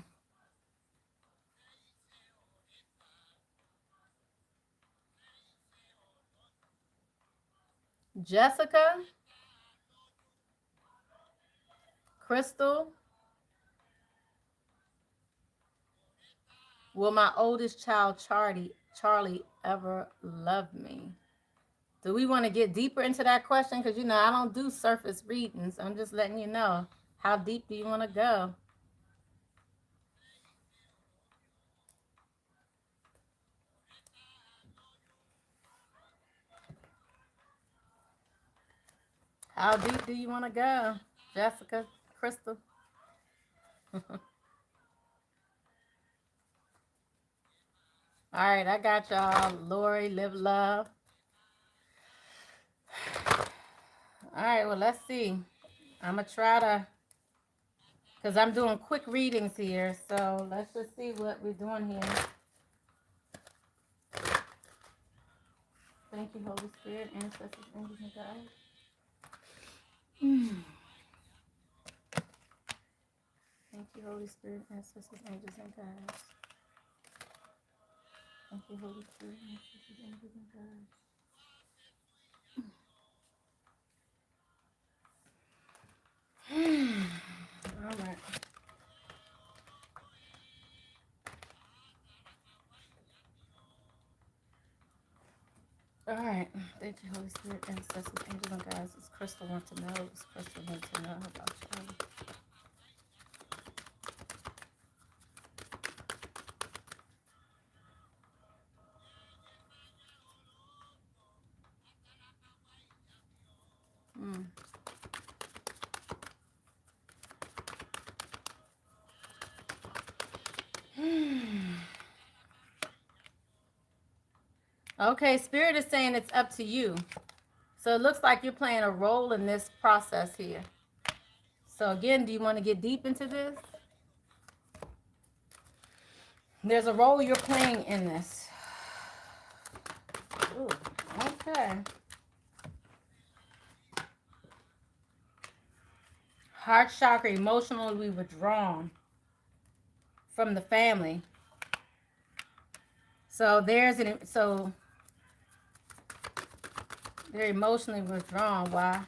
Jessica, Crystal, will my oldest child, Charlie, ever love me? Do we want to get deeper into that question? Because, I don't do surface readings. I'm just letting you know. How deep do you want to go? How deep do you want to go, Jessica, Crystal? All right, I got y'all. Lori, live love. All right, well, let's see. I'm going to try to, because I'm doing quick readings here. So let's just see what we're doing here. Thank you, Holy Spirit, ancestors, angels, and guides. Thank you, Holy Spirit, ancestors, angels, and guides. Thank you, Holy Spirit, ancestors, angels, and guides. All right. All right. Thank you, Holy Spirit, ancestors, angels, and guides. This Crystal wants to know. This Crystal wants to know about Charlie. Okay, Spirit is saying it's up to you. So it looks like you're playing a role in this process here. So again, do you want to get deep into this? There's a role you're playing in this. Ooh, okay. Heart chakra, emotionally withdrawn from the family. So they're emotionally withdrawn. Why?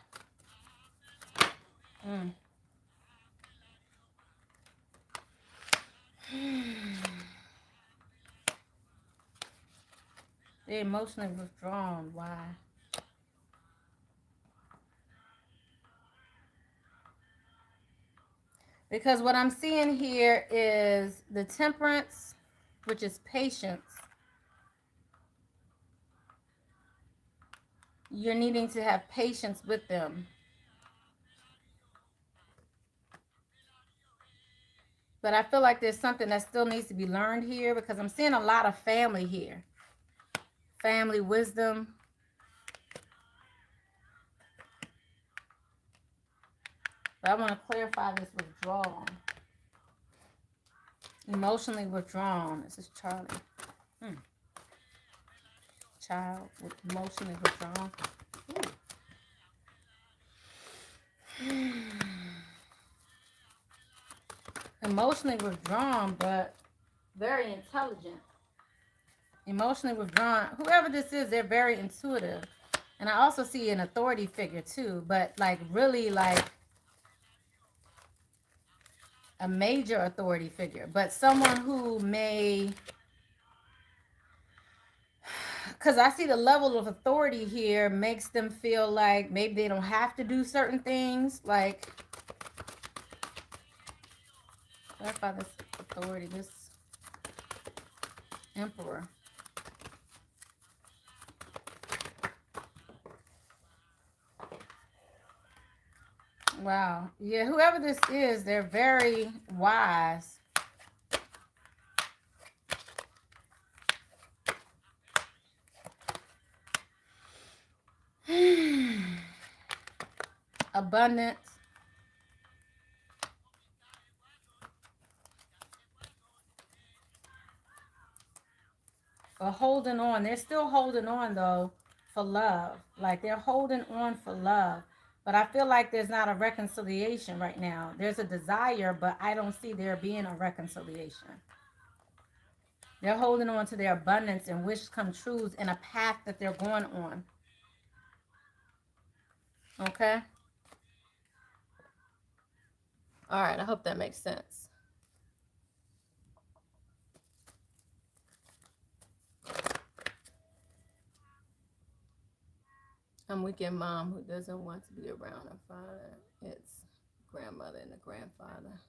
They're emotionally withdrawn. Why? Because what I'm seeing here is the temperance, which is patience. You're needing to have patience with them. But I feel like there's something that still needs to be learned here because I'm seeing a lot of family here. Family wisdom. But I want to clarify this withdrawal. Emotionally withdrawn. This is Charlie. Child with emotionally withdrawn. Emotionally withdrawn, but very intelligent. Emotionally withdrawn. Whoever this is, they're very intuitive. And I also see an authority figure too, but like really like a major authority figure, but someone who may, because I see the level of authority here makes them feel like maybe they don't have to do certain things. Like, clarify this authority, this emperor. Wow. Yeah, whoever this is, they're very wise. Abundance. Or holding on. They're still holding on though for love. Like they're holding on for love. But I feel like there's not a reconciliation right now. There's a desire, but I don't see there being a reconciliation. They're holding on to their abundance and wish come trues in a path that they're going on. Okay? All right, I hope that makes sense. I'm weekend mom who doesn't want to be around her father. It's grandmother and the grandfather.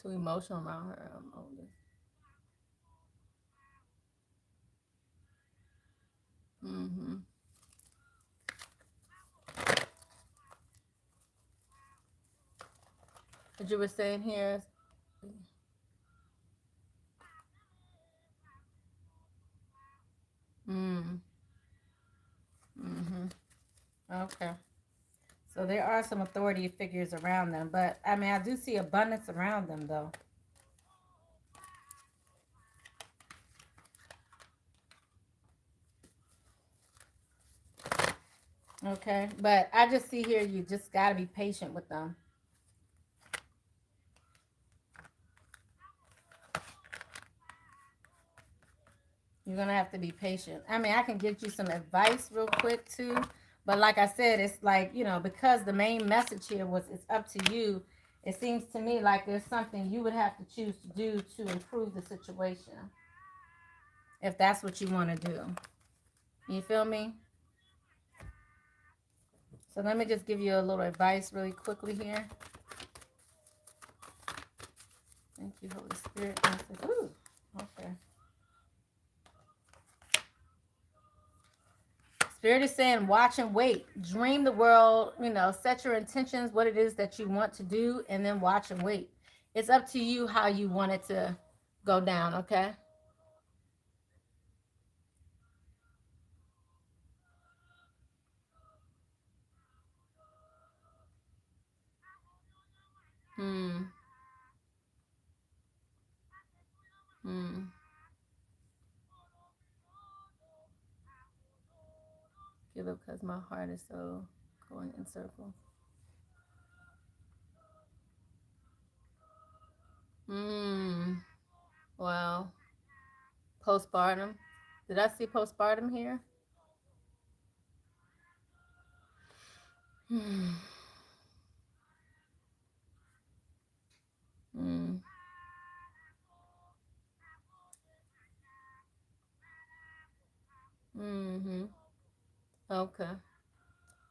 Too emotional around her oldest. What you were saying here is, okay. So there are some authority figures around them, but I mean, I do see abundance around them though. Okay, but I just see here you just got to be patient with them. You're going to have to be patient. I mean, I can get you some advice real quick too. But like I said, it's like, you know, because the main message here was it's up to you. It seems to me like there's something you would have to choose to do to improve the situation. If that's what you want to do. You feel me? So let me just give you a little advice really quickly here. Thank you, Holy Spirit. Ooh, okay. Spirit is saying, watch and wait. Dream the world, you know, set your intentions, what it is that you want to do, and then watch and wait. It's up to you how you want it to go down, okay? Hmm. Hmm. Give up because my heart is so going in circles. Hmm. Wow. Postpartum. Did I see postpartum here? Hmm. Hmm. Mm-hmm. Okay.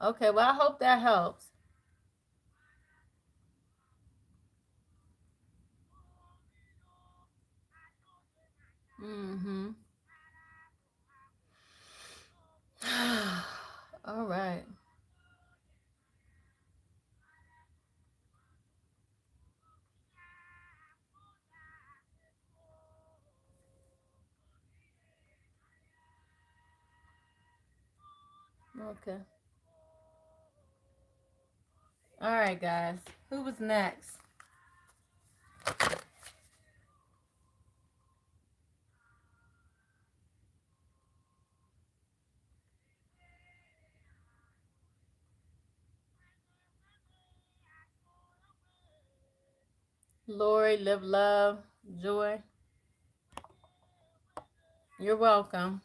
Okay. Well, I hope that helps. Mm-hmm. All right. Okay. All right, guys. Who was next? Lori, live love, joy. You're welcome.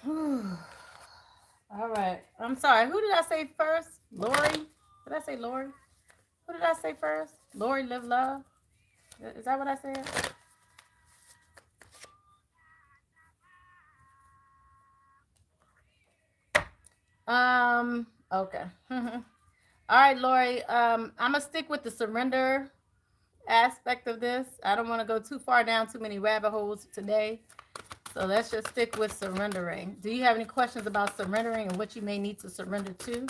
All right. I'm sorry. Who did I say first? Lori? Did I say Lori? Who did I say first? Lori, live love. Is that what I said? Okay. All right, Lori. I'm gonna stick with the surrender aspect of this. I don't want to go too far down too many rabbit holes today. So let's just stick with surrendering. Do you have any questions about surrendering and what you may need to surrender to?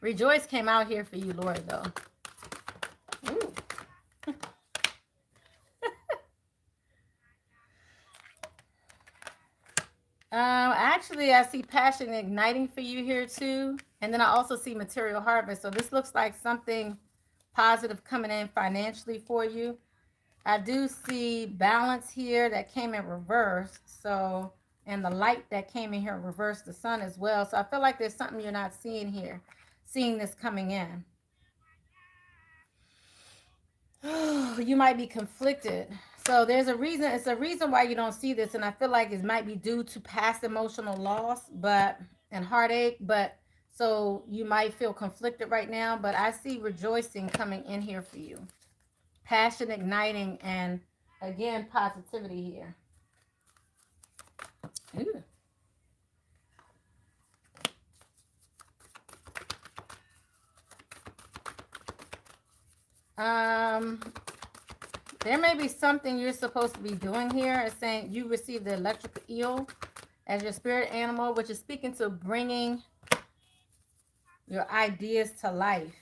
Rejoice came out here for you, Lori, though. Ooh. Actually, I see passion igniting for you here too. And then I also see material harvest. So this looks like something positive coming in financially for you. I do see balance here that came in reverse. So, and the light that came in here in reverse, the sun as well. So I feel like there's something you're not seeing here, seeing this coming in. You might be conflicted. So there's a reason, it's a reason why you don't see this. And I feel like it might be due to past emotional loss, and heartache, but so you might feel conflicted right now, but I see rejoicing coming in here for you. Passion igniting and again, positivity here. Ooh. Um, there may be something you're supposed to be doing here. It's saying you received the electric eel as your spirit animal, which is speaking to bringing your ideas to life,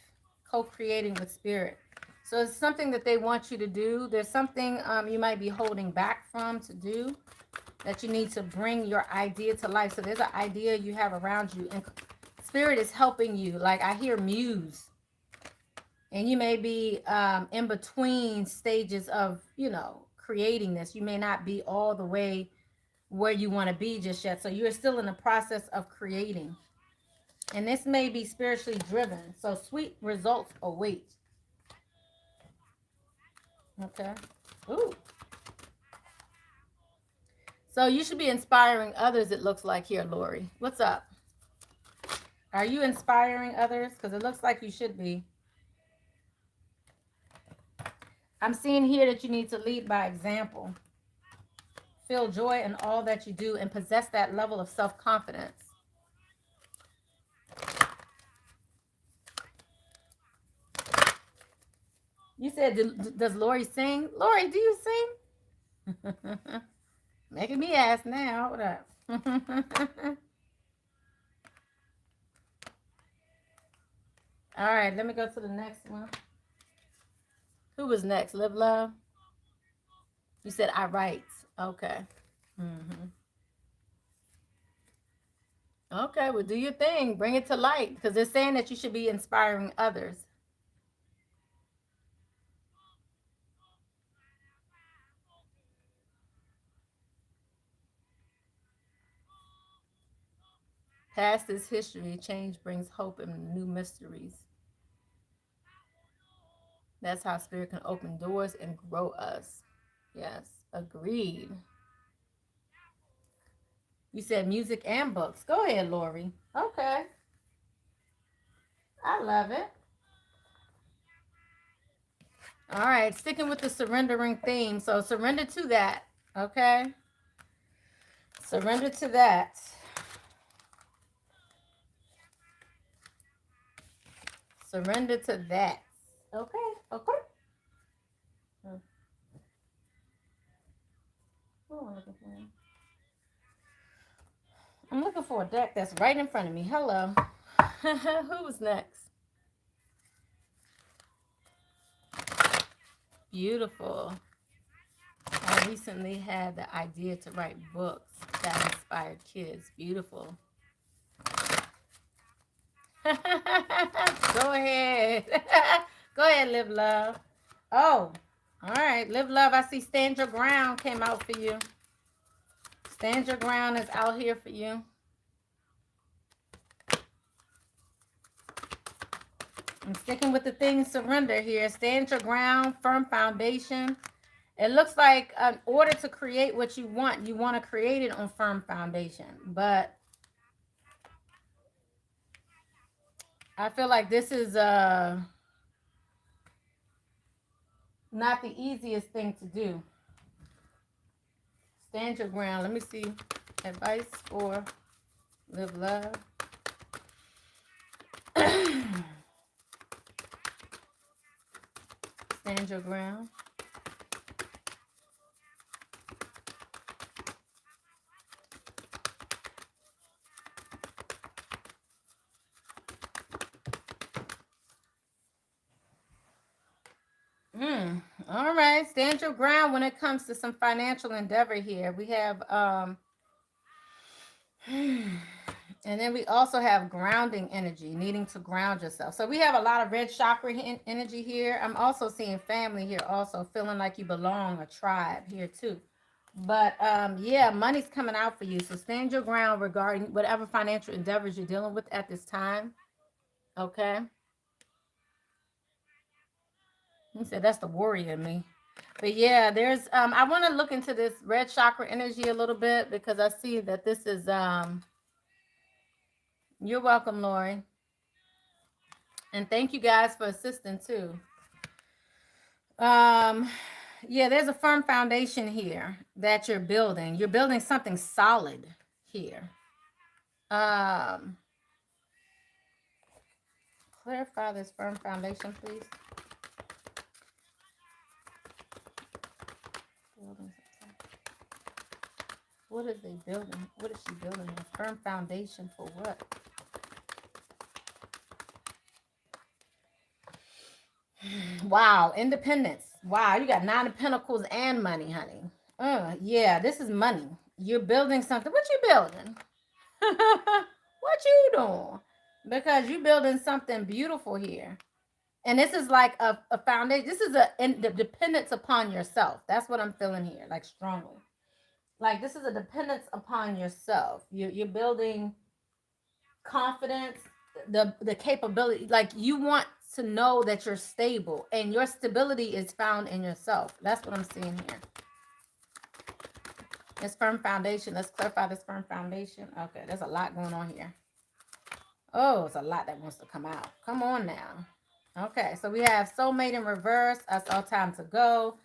co-creating with spirit. So it's something that they want you to do. There's something you might be holding back from to do that you need to bring your idea to life. So there's an idea you have around you, and spirit is helping you. Like I hear muse. And you may be in between stages of, creating this. You may not be all the way where you want to be just yet. So you're still in the process of creating. And this may be spiritually driven. So sweet results await. Okay. Ooh. So you should be inspiring others, it looks like here, Lori. What's up? Are you inspiring others? Because it looks like you should be. I'm seeing here that you need to lead by example. Feel joy in all that you do and possess that level of self-confidence. You said, does Lori sing? Lori, do you sing? Making me ask now. Hold up. All right, let me go to the next one. Who was next? Live Love? You said I write. Okay. Okay, well, do your thing. Bring it to light because they're saying that you should be inspiring others. Past is history. Change brings hope and new mysteries. That's how Spirit can open doors and grow us. Yes, agreed. You said music and books. Go ahead, Lori. Okay. I love it. All right, sticking with the surrendering theme. So surrender to that. Okay. Surrender to that. Surrender to that. Okay. Okay. What am I looking for? I'm looking for a deck that's right in front of me. Hello. Who was next? Beautiful. I recently had the idea to write books that inspired kids. Beautiful. Go ahead. Go ahead, Live Love. Oh, all right. Live Love. I see Stand Your Ground came out for you. Stand Your Ground is out here for you. I'm sticking with the thing surrender here. Stand your ground, firm foundation. It looks like in order to create what you want to create it on firm foundation. But I feel like this is not the easiest thing to do. Stand your ground. Let me see. Advice for Live Love. Stand your ground. All right. Stand your ground when it comes to some financial endeavor here. We have and then we also have grounding energy, needing to ground yourself. So we have a lot of red chakra energy here. I'm also seeing family here, also feeling like you belong, a tribe here too. But yeah, money's coming out for you. So stand your ground regarding whatever financial endeavors you're dealing with at this time. Okay. He said that's the warrior in me. But yeah, there's I want to look into this red chakra energy a little bit because I see that this is you're welcome, Lori. And thank you guys for assisting too. Yeah, there's a firm foundation here that you're building. You're building something solid here. Clarify this firm foundation, please. What is they building? What is she building? A firm foundation for what? Wow, independence. Wow, you got 9 of Pentacles and money, honey. Yeah, this is money. You're building something. What you building? What you doing? Because you're building something beautiful here. And this is like a foundation. This is the dependence upon yourself. That's what I'm feeling here, like strongly. Like this is a dependence upon yourself. You're building confidence, the capability. Like you want to know that you're stable, and your stability is found in yourself. That's what I'm seeing here. This firm foundation. Let's clarify this firm foundation. Okay, there's a lot going on here. Oh, it's a lot that wants to come out. Come on now. Okay, so we have soulmate in reverse. I saw time to go.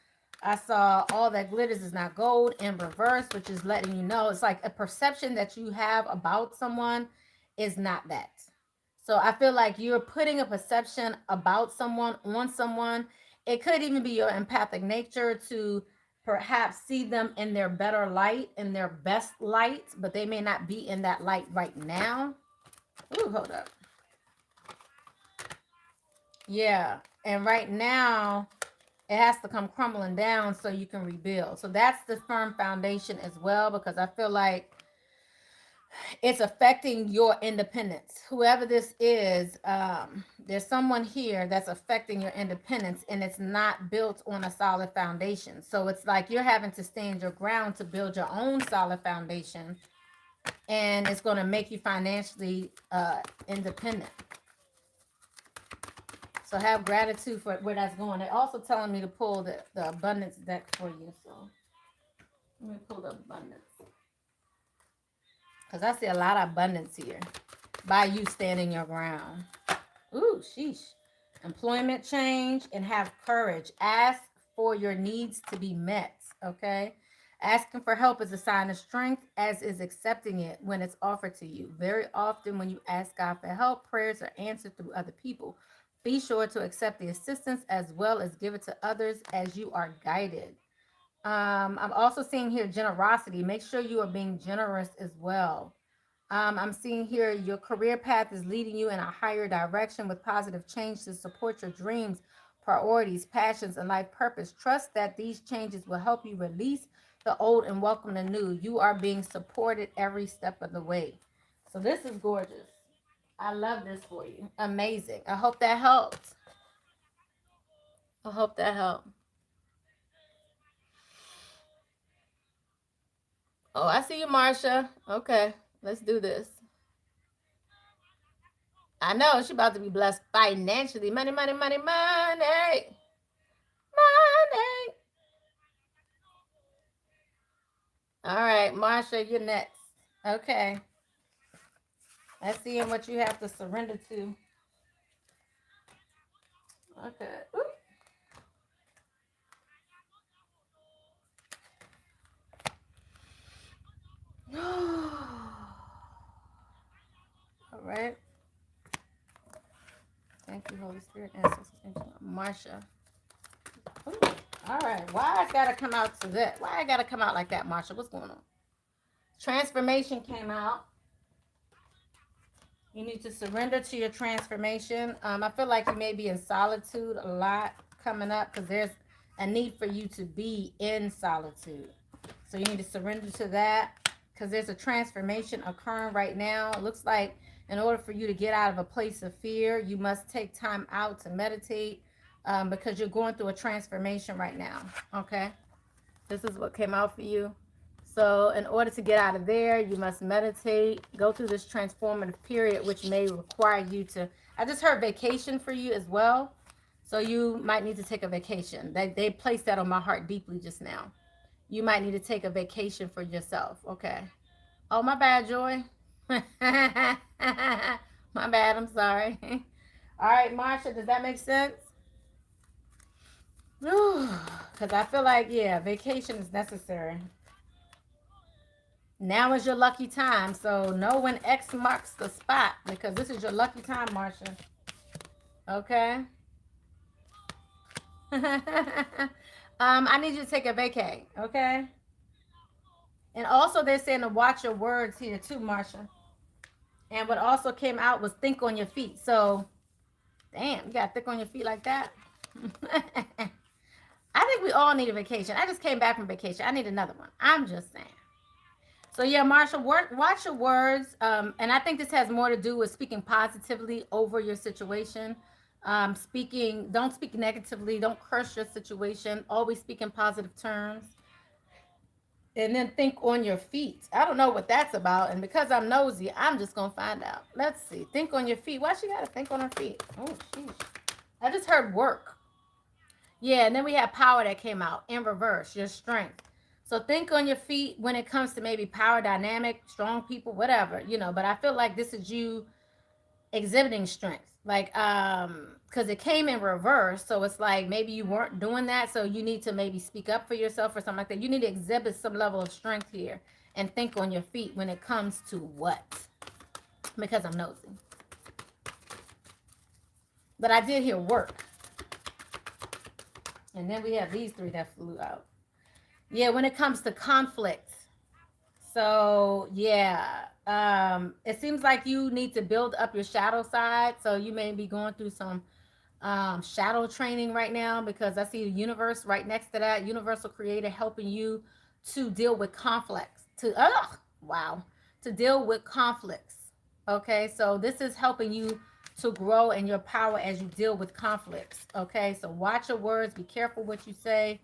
I saw all that glitters is not gold in reverse, which is letting you know it's like a perception that you have about someone is not that. So I feel like you're putting a perception about someone on someone. It could even be your empathic nature to perhaps see them in their better light, in their best light, but they may not be in that light right now. Ooh, hold up. Yeah. And right now, it has to come crumbling down so you can rebuild. So that's the firm foundation as well, because I feel like it's affecting your independence. Whoever this is, there's someone here that's affecting your independence, and it's not built on a solid foundation. So it's like you're having to stand your ground to build your own solid foundation, and it's going to make you financially independent. So have gratitude for where that's going. They're also telling me to pull the abundance deck for you. So let me pull the abundance. Because I see a lot of abundance here by you standing your ground. Ooh, sheesh. Employment change and have courage. Ask for your needs to be met, okay? Asking for help is a sign of strength, as is accepting it when it's offered to you. Very often when you ask God for help, prayers are answered through other people. Be sure to accept the assistance as well as give it to others as you are guided. I'm also seeing here generosity. Make sure you are being generous as well. I'm seeing here your career path is leading you in a higher direction with positive change to support your dreams, priorities, passions, and life purpose. Trust that these changes will help you release the old and welcome the new. You are being supported every step of the way. So this is gorgeous. I love this for you. Amazing. I hope that helped. I hope that helped. Oh, I see you, Marsha. Okay, let's do this. I know she's about to be blessed financially. Money, money, money, money. Money. All right, Marsha, you're next. Okay. Let's see what you have to surrender to. Okay. All right. Thank you, Holy Spirit. Marsha. Ooh. All right. Why I gotta come out to that? Why I gotta come out like that, Marsha? What's going on? Transformation came out. You need to surrender to your transformation. I feel like you may be in solitude a lot coming up because there's a need for you to be in solitude. So you need to surrender to that because there's a transformation occurring right now. It looks like in order for you to get out of a place of fear, you must take time out to meditate because you're going through a transformation right now. Okay? This is what came out for you. So in order to get out of there, you must meditate, go through this transformative period, which may require you to, I just heard vacation for you as well. So you might need to take a vacation. They placed that on my heart deeply just now. You might need to take a vacation for yourself. Okay. Oh, my bad, Joy. My bad. I'm sorry. All right, Marsha, does that make sense? Because I feel like, yeah, vacation is necessary. Now is your lucky time. So know when X marks the spot because this is your lucky time, Marsha. Okay. I need you to take a vacay. Okay. And also they're saying to watch your words here too, Marsha. And what also came out was think on your feet. So, damn, you got to think on your feet like that. I think we all need a vacation. I just came back from vacation. I need another one. I'm just saying. So yeah, Marsha, watch your words. And I think this has more to do with speaking positively over your situation. Don't speak negatively. Don't curse your situation. Always speak in positive terms. And then think on your feet. I don't know what that's about. And because I'm nosy, I'm just going to find out. Let's see. Think on your feet. Why she got to think on her feet? Oh, sheesh. I just heard work. Yeah, and then we have power that came out in reverse, your strength. So think on your feet when it comes to maybe power dynamic, strong people, whatever, but I feel like this is you exhibiting strength. Like, because it came in reverse. So it's like maybe you weren't doing that. So you need to maybe speak up for yourself or something like that. You need to exhibit some level of strength here and think on your feet when it comes to what? Because I'm nosy. But I did hear work. And then we have these three that flew out. Yeah, when it comes to conflict. So, yeah. It seems like you need to build up your shadow side. So you may be going through some shadow training right now, because I see the universe right next to that. Universal creator helping you to deal with conflicts. To deal with conflicts. Okay, so this is helping you to grow in your power as you deal with conflicts. Okay, so watch your words. Be careful what you say.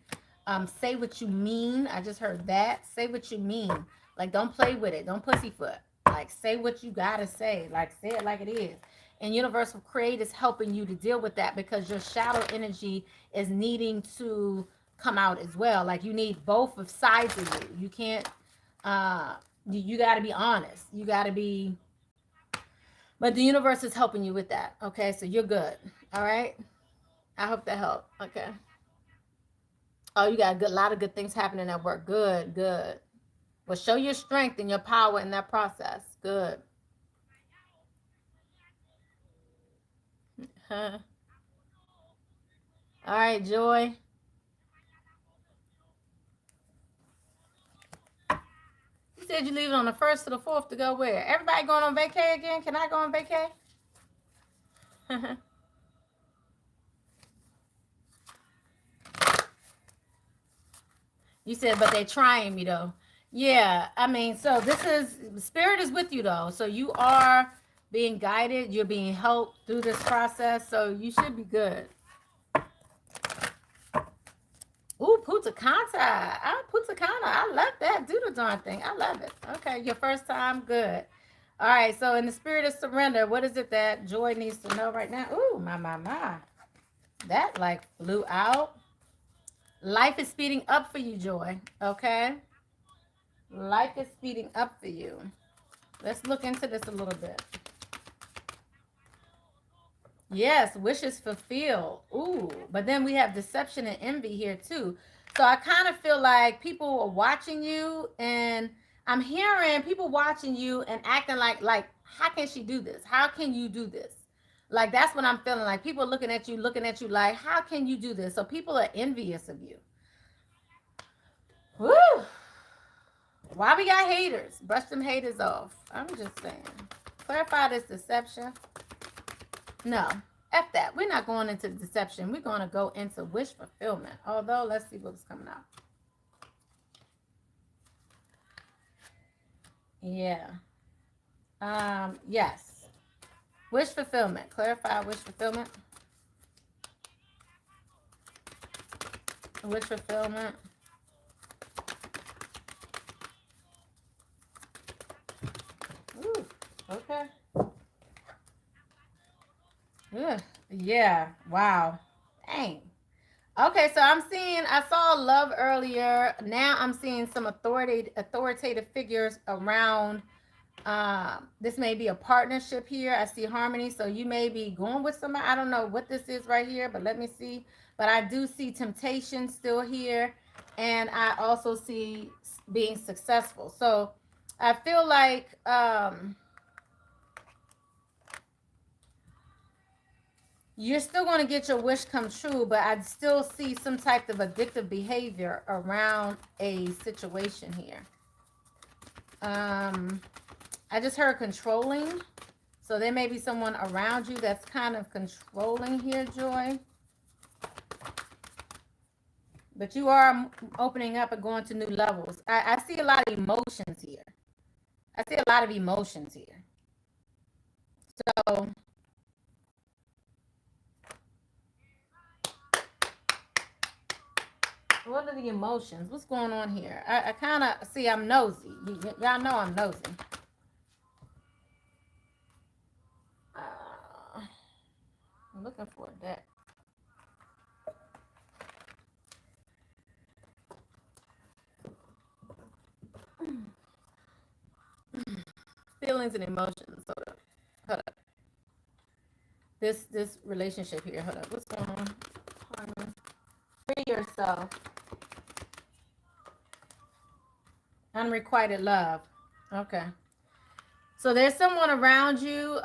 Say what you mean. I just heard that. Say what you mean. Like, don't play with it. Don't pussyfoot. Like, say what you gotta say. Like, say it like it is. And Universal Create is helping you to deal with that, because your shadow energy is needing to come out as well. Like, you need both of sides of you. You can't, you got to be honest. You got to be, but the universe is helping you with that. Okay, so you're good. All right. I hope that helped. Okay. Oh, you got a lot of good things happening at work. Good, good. Well, show your strength and your power in that process. Good. Huh. All right, Joy. You said you leaving on the 1st to the 4th to go where? Everybody going on vacay again? Can I go on vacay? You said, but they trying me though. Yeah, I mean, so this is, Spirit is with you though. So you are being guided. You're being helped through this process. So you should be good. Ooh, Punta Cana. Punta Cana. I love that. Do the darn thing. I love it. Okay, your first time. Good. All right, so in the spirit of surrender, what is it that Joy needs to know right now? Ooh, my. That like flew out. Life is speeding up for you, Joy. Okay? Life is speeding up for you. Let's look into this a little bit. Yes, wishes fulfilled. Ooh, but then we have deception and envy here too. So I kind of feel like people are watching you, and I'm hearing people watching you and acting like, how can she do this? How can you do this? Like, that's what I'm feeling like. People looking at you like, how can you do this? So people are envious of you. Woo! Why we got haters? Brush them haters off. I'm just saying. Clarify this deception. No. F that. We're not going into deception. We're going to go into wish fulfillment. Although, let's see what's coming out. Yeah. Yes. Wish fulfillment. Clarify wish fulfillment. Wish fulfillment. Ooh, okay. Ugh, yeah. Wow. Dang. Okay, so I saw love earlier. Now I'm seeing some authoritative figures around. This may be a partnership here. I see harmony. So you may be going with somebody. I don't know what this is right here, but let me see. But I do see temptation still here. And I also see being successful. So I feel like, you're still going to get your wish come true, but I still see some type of addictive behavior around a situation here. I just heard controlling. So there may be someone around you that's kind of controlling here, Joy. But you are opening up and going to new levels. I see a lot of emotions here. I see a lot of emotions here. So are the emotions? What's going on here? I kind of see. I'm nosy. Y'all know I'm nosy. I'm looking for that. Feelings and emotions. Hold up. This relationship here. Hold up. What's going on? Free yourself. Unrequited love. Okay. So there's someone around you.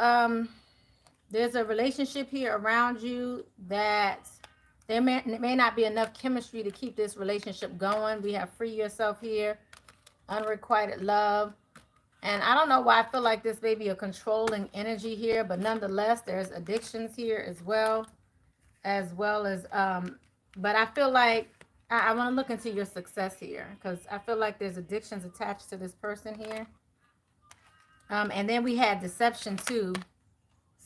There's a relationship here around you that there may not be enough chemistry to keep this relationship going. We have free yourself here. Unrequited love. And I don't know why I feel like this may be a controlling energy here, but nonetheless, there's addictions here as well as, but I feel like I want to look into your success here because I feel like there's addictions attached to this person here. And then we had deception too.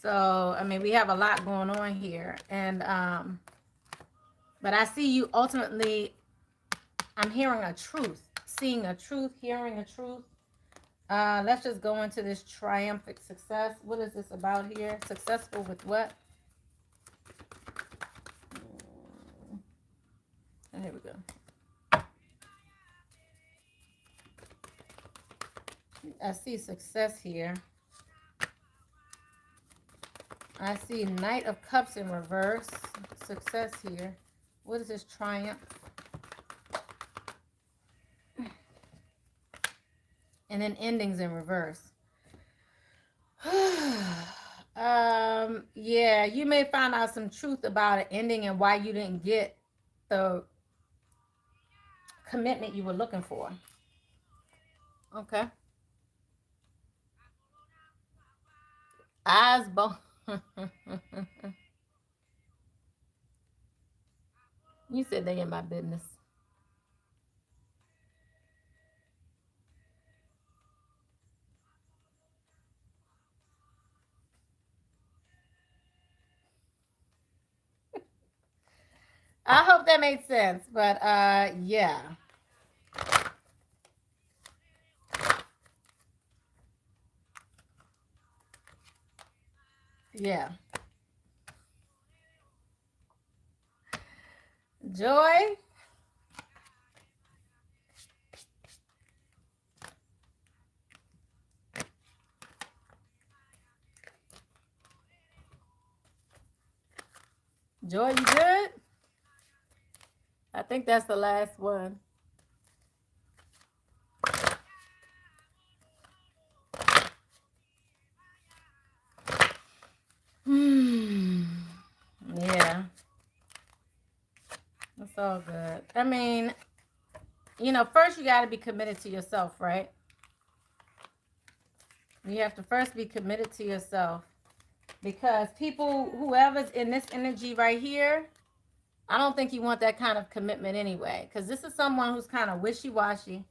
So, I mean, we have a lot going on here. And, but I see you ultimately, I'm hearing a truth, seeing a truth, hearing a truth. Let's just go into this triumphant success. What is this about here? Successful with what? Here we go. I see success here. I see Knight of Cups in reverse. Success here. What is this triumph? And then endings in reverse. Yeah, you may find out some truth about an ending and why you didn't get the commitment you were looking for. Okay. Eyes both. You said they in my business. I hope that made sense, but yeah. Yeah. Joy. Joy, you good? I think that's the last one. Yeah. That's all good. I mean, you know, first you got to be committed to yourself, right? You have to first be committed to yourself. Because people, whoever's in this energy right here, I don't think you want that kind of commitment anyway. Because this is someone who's kind of wishy-washy.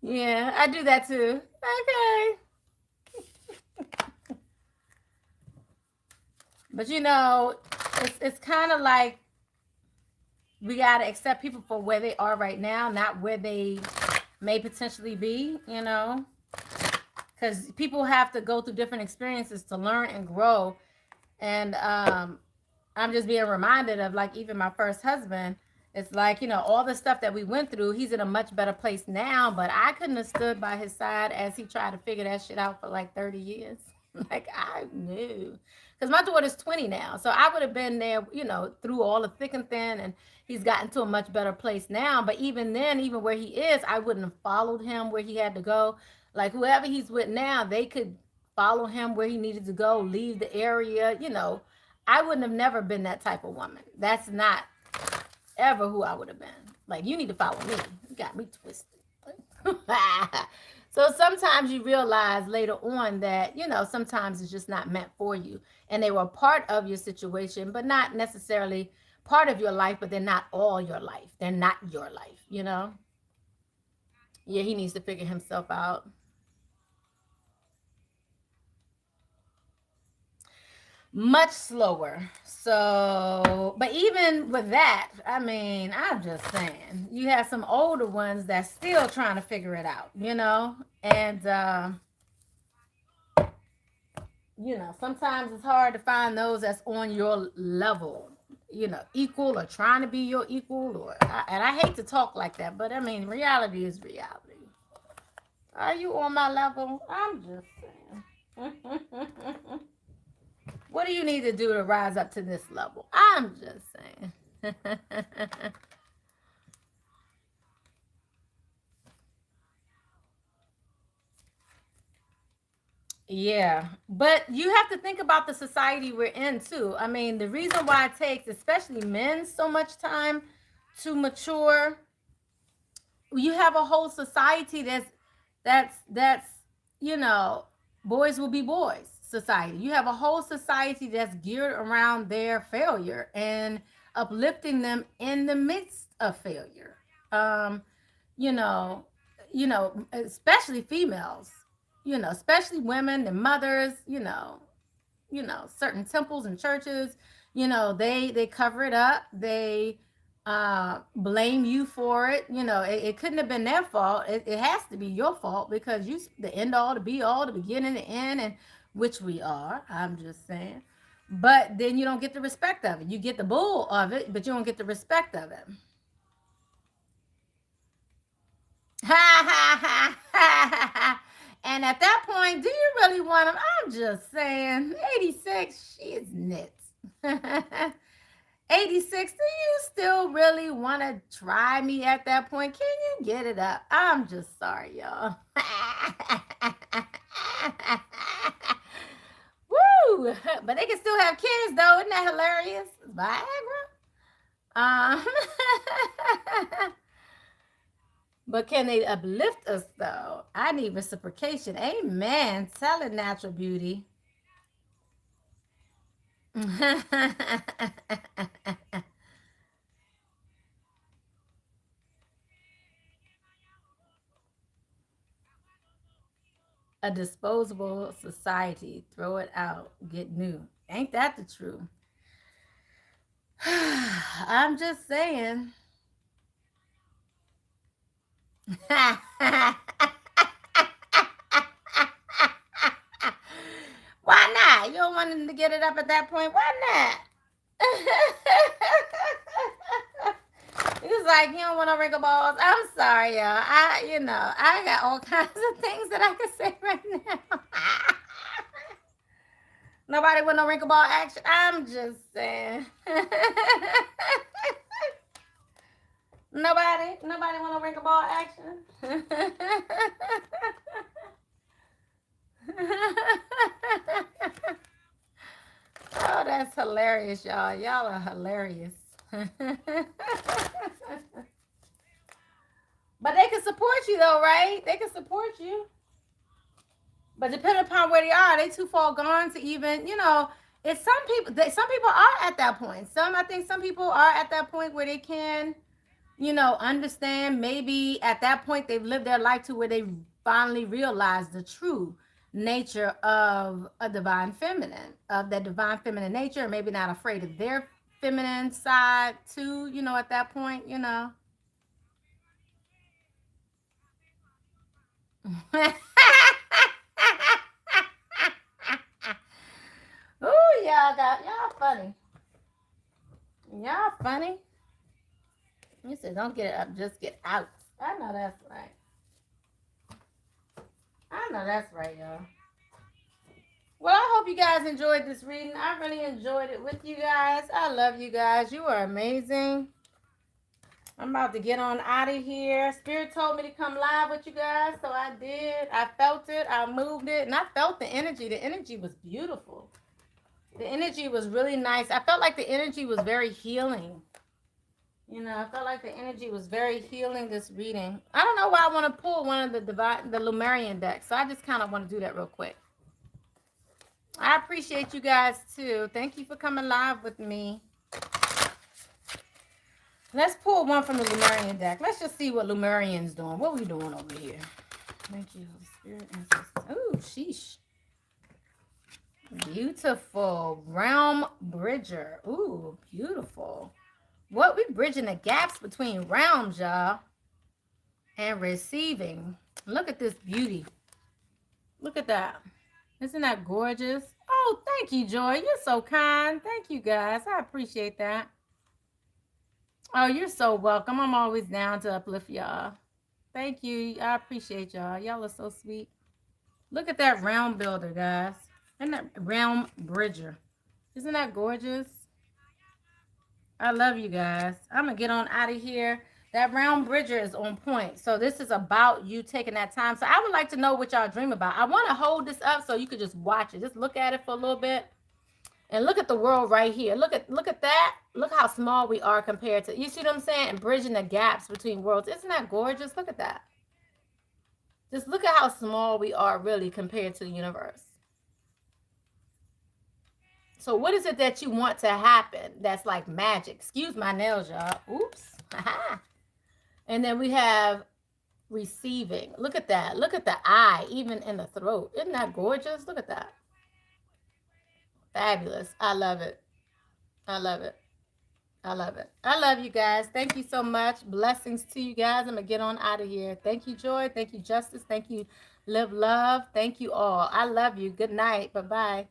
Yeah, I do that too. Okay. But you know, it's kind of like we got to accept people for where they are right now, not where they may potentially be, you know. Because people have to go through different experiences to learn and grow. And I'm just being reminded of, like, even my first husband. It's like, you know, all the stuff that we went through, he's in a much better place now, but I couldn't have stood by his side as he tried to figure that shit out for like 30 years. Like, I knew. Because my daughter's 20 now. So I would have been there, you know, through all the thick and thin, and he's gotten to a much better place now. But even then, even where he is, I wouldn't have followed him where he had to go. Like, whoever he's with now, they could follow him where he needed to go, leave the area, you know. I wouldn't have never been that type of woman. That's not ever who I would have been. Like, you need to follow me. You got me twisted. So sometimes you realize later on that, you know, sometimes it's just not meant for you. And they were part of your situation, but not necessarily part of your life, but they're not all your life. They're not your life, you know? Yeah, he needs to figure himself out. much slower. So, but even with that, I mean, I'm just saying, you have some older ones that's still trying to figure it out, you know? And, you know, sometimes it's hard to find those that's on your level, you know, equal or trying to be your equal. And I hate to talk like that, but I mean, reality is reality. Are you on my level? I'm just saying. What do you need to do to rise up to this level? I'm just saying. Yeah, but you have to think about the society we're in too. I mean, the reason why it takes, especially men, so much time to mature, you have a whole society that's you know, boys will be boys society. You have a whole society that's geared around their failure and uplifting them in the midst of failure. um you know, especially females, you know, especially women and mothers, certain temples and churches, they cover it up. They blame you for it. It couldn't have been their fault. It has to be your fault because you the end all, the be all, the beginning, the end, and which we are. I'm just saying. But then you don't get the respect of it. You get the bull of it, but you don't get the respect of it. Ha ha ha ha ha. And at that point, do you really want him? I'm just saying. 86, she is nits. 86, do you still really want to try me at that point? Can you get it up? I'm just sorry, y'all. Woo! But they can still have kids, though. Isn't that hilarious? Viagra? Um, but can they uplift us, though? I need reciprocation. Amen. Tell it, natural beauty. A disposable society. Throw it out. Get new. Ain't that the truth? I'm just saying. Why not? You don't want him to get it up at that point. Why not? He's like, you don't want no wrinkle balls. I'm sorry, y'all. I got all kinds of things that I could say right now. Nobody want no wrinkle ball action. I'm just saying. Nobody want no wrinkle ball action. Oh, that's hilarious, y'all. Y'all are hilarious. But they can support you though, right? They can support you. But depending upon where they are, they too far gone to even, it's some people. Some people are at that point. I think some people are at that point where they can, understand. Maybe at that point they've lived their life to where they finally realize the true nature of a divine feminine, of that divine feminine nature, and maybe not afraid of their feminine side too. At that point, Oh, y'all funny. Y'all funny. You said don't get it up, just get out. I know that's right. I know that's right, y'all. Well, I hope you guys enjoyed this reading. I really enjoyed it with you guys. I love you guys. You are amazing. I'm about to get on out of here. Spirit told me to come live with you guys, so I did. I felt it. I moved it, and I felt the energy. The energy was beautiful. The energy was really nice. I felt like the energy was very healing. I felt like the energy was very healing this reading. I don't know why I want to pull one of the Lumerian decks, so I just kind of want to do that real quick. I appreciate you guys too. Thank you for coming live with me. Let's pull one from the Lumerian deck. Let's just see what Lumerian's doing. What are we doing over here? Thank you, Holy Spirit. Oh, sheesh. Beautiful. Realm Bridger. Ooh, beautiful. What we bridging the gaps between realms, y'all, and receiving. Look at this beauty. Look at that. Isn't that gorgeous? Oh, thank you, Joy. You're so kind. Thank you, guys. I appreciate that. Oh, you're so welcome. I'm always down to uplift y'all. Thank you. I appreciate y'all. Y'all are so sweet. Look at that realm builder, guys. And that realm bridger. Isn't that gorgeous? I love you guys. I'm going to get on out of here. That realm bridger is on point. So this is about you taking that time. So I would like to know what y'all dream about. I want to hold this up so you could just watch it. Just look at it for a little bit. And look at the world right here. Look at that. Look how small we are compared to, you see what I'm saying? And bridging the gaps between worlds. Isn't that gorgeous? Look at that. Just look at how small we are really compared to the universe. So what is it that you want to happen that's like magic? Excuse my nails, y'all. Oops. And then we have receiving. Look at that. Look at the eye, even in the throat. Isn't that gorgeous? Look at that. Fabulous. I love it. I love it. I love it. I love you guys. Thank you so much. Blessings to you guys. I'm going to get on out of here. Thank you, Joy. Thank you, Justice. Thank you, Live Love. Thank you all. I love you. Good night. Bye-bye.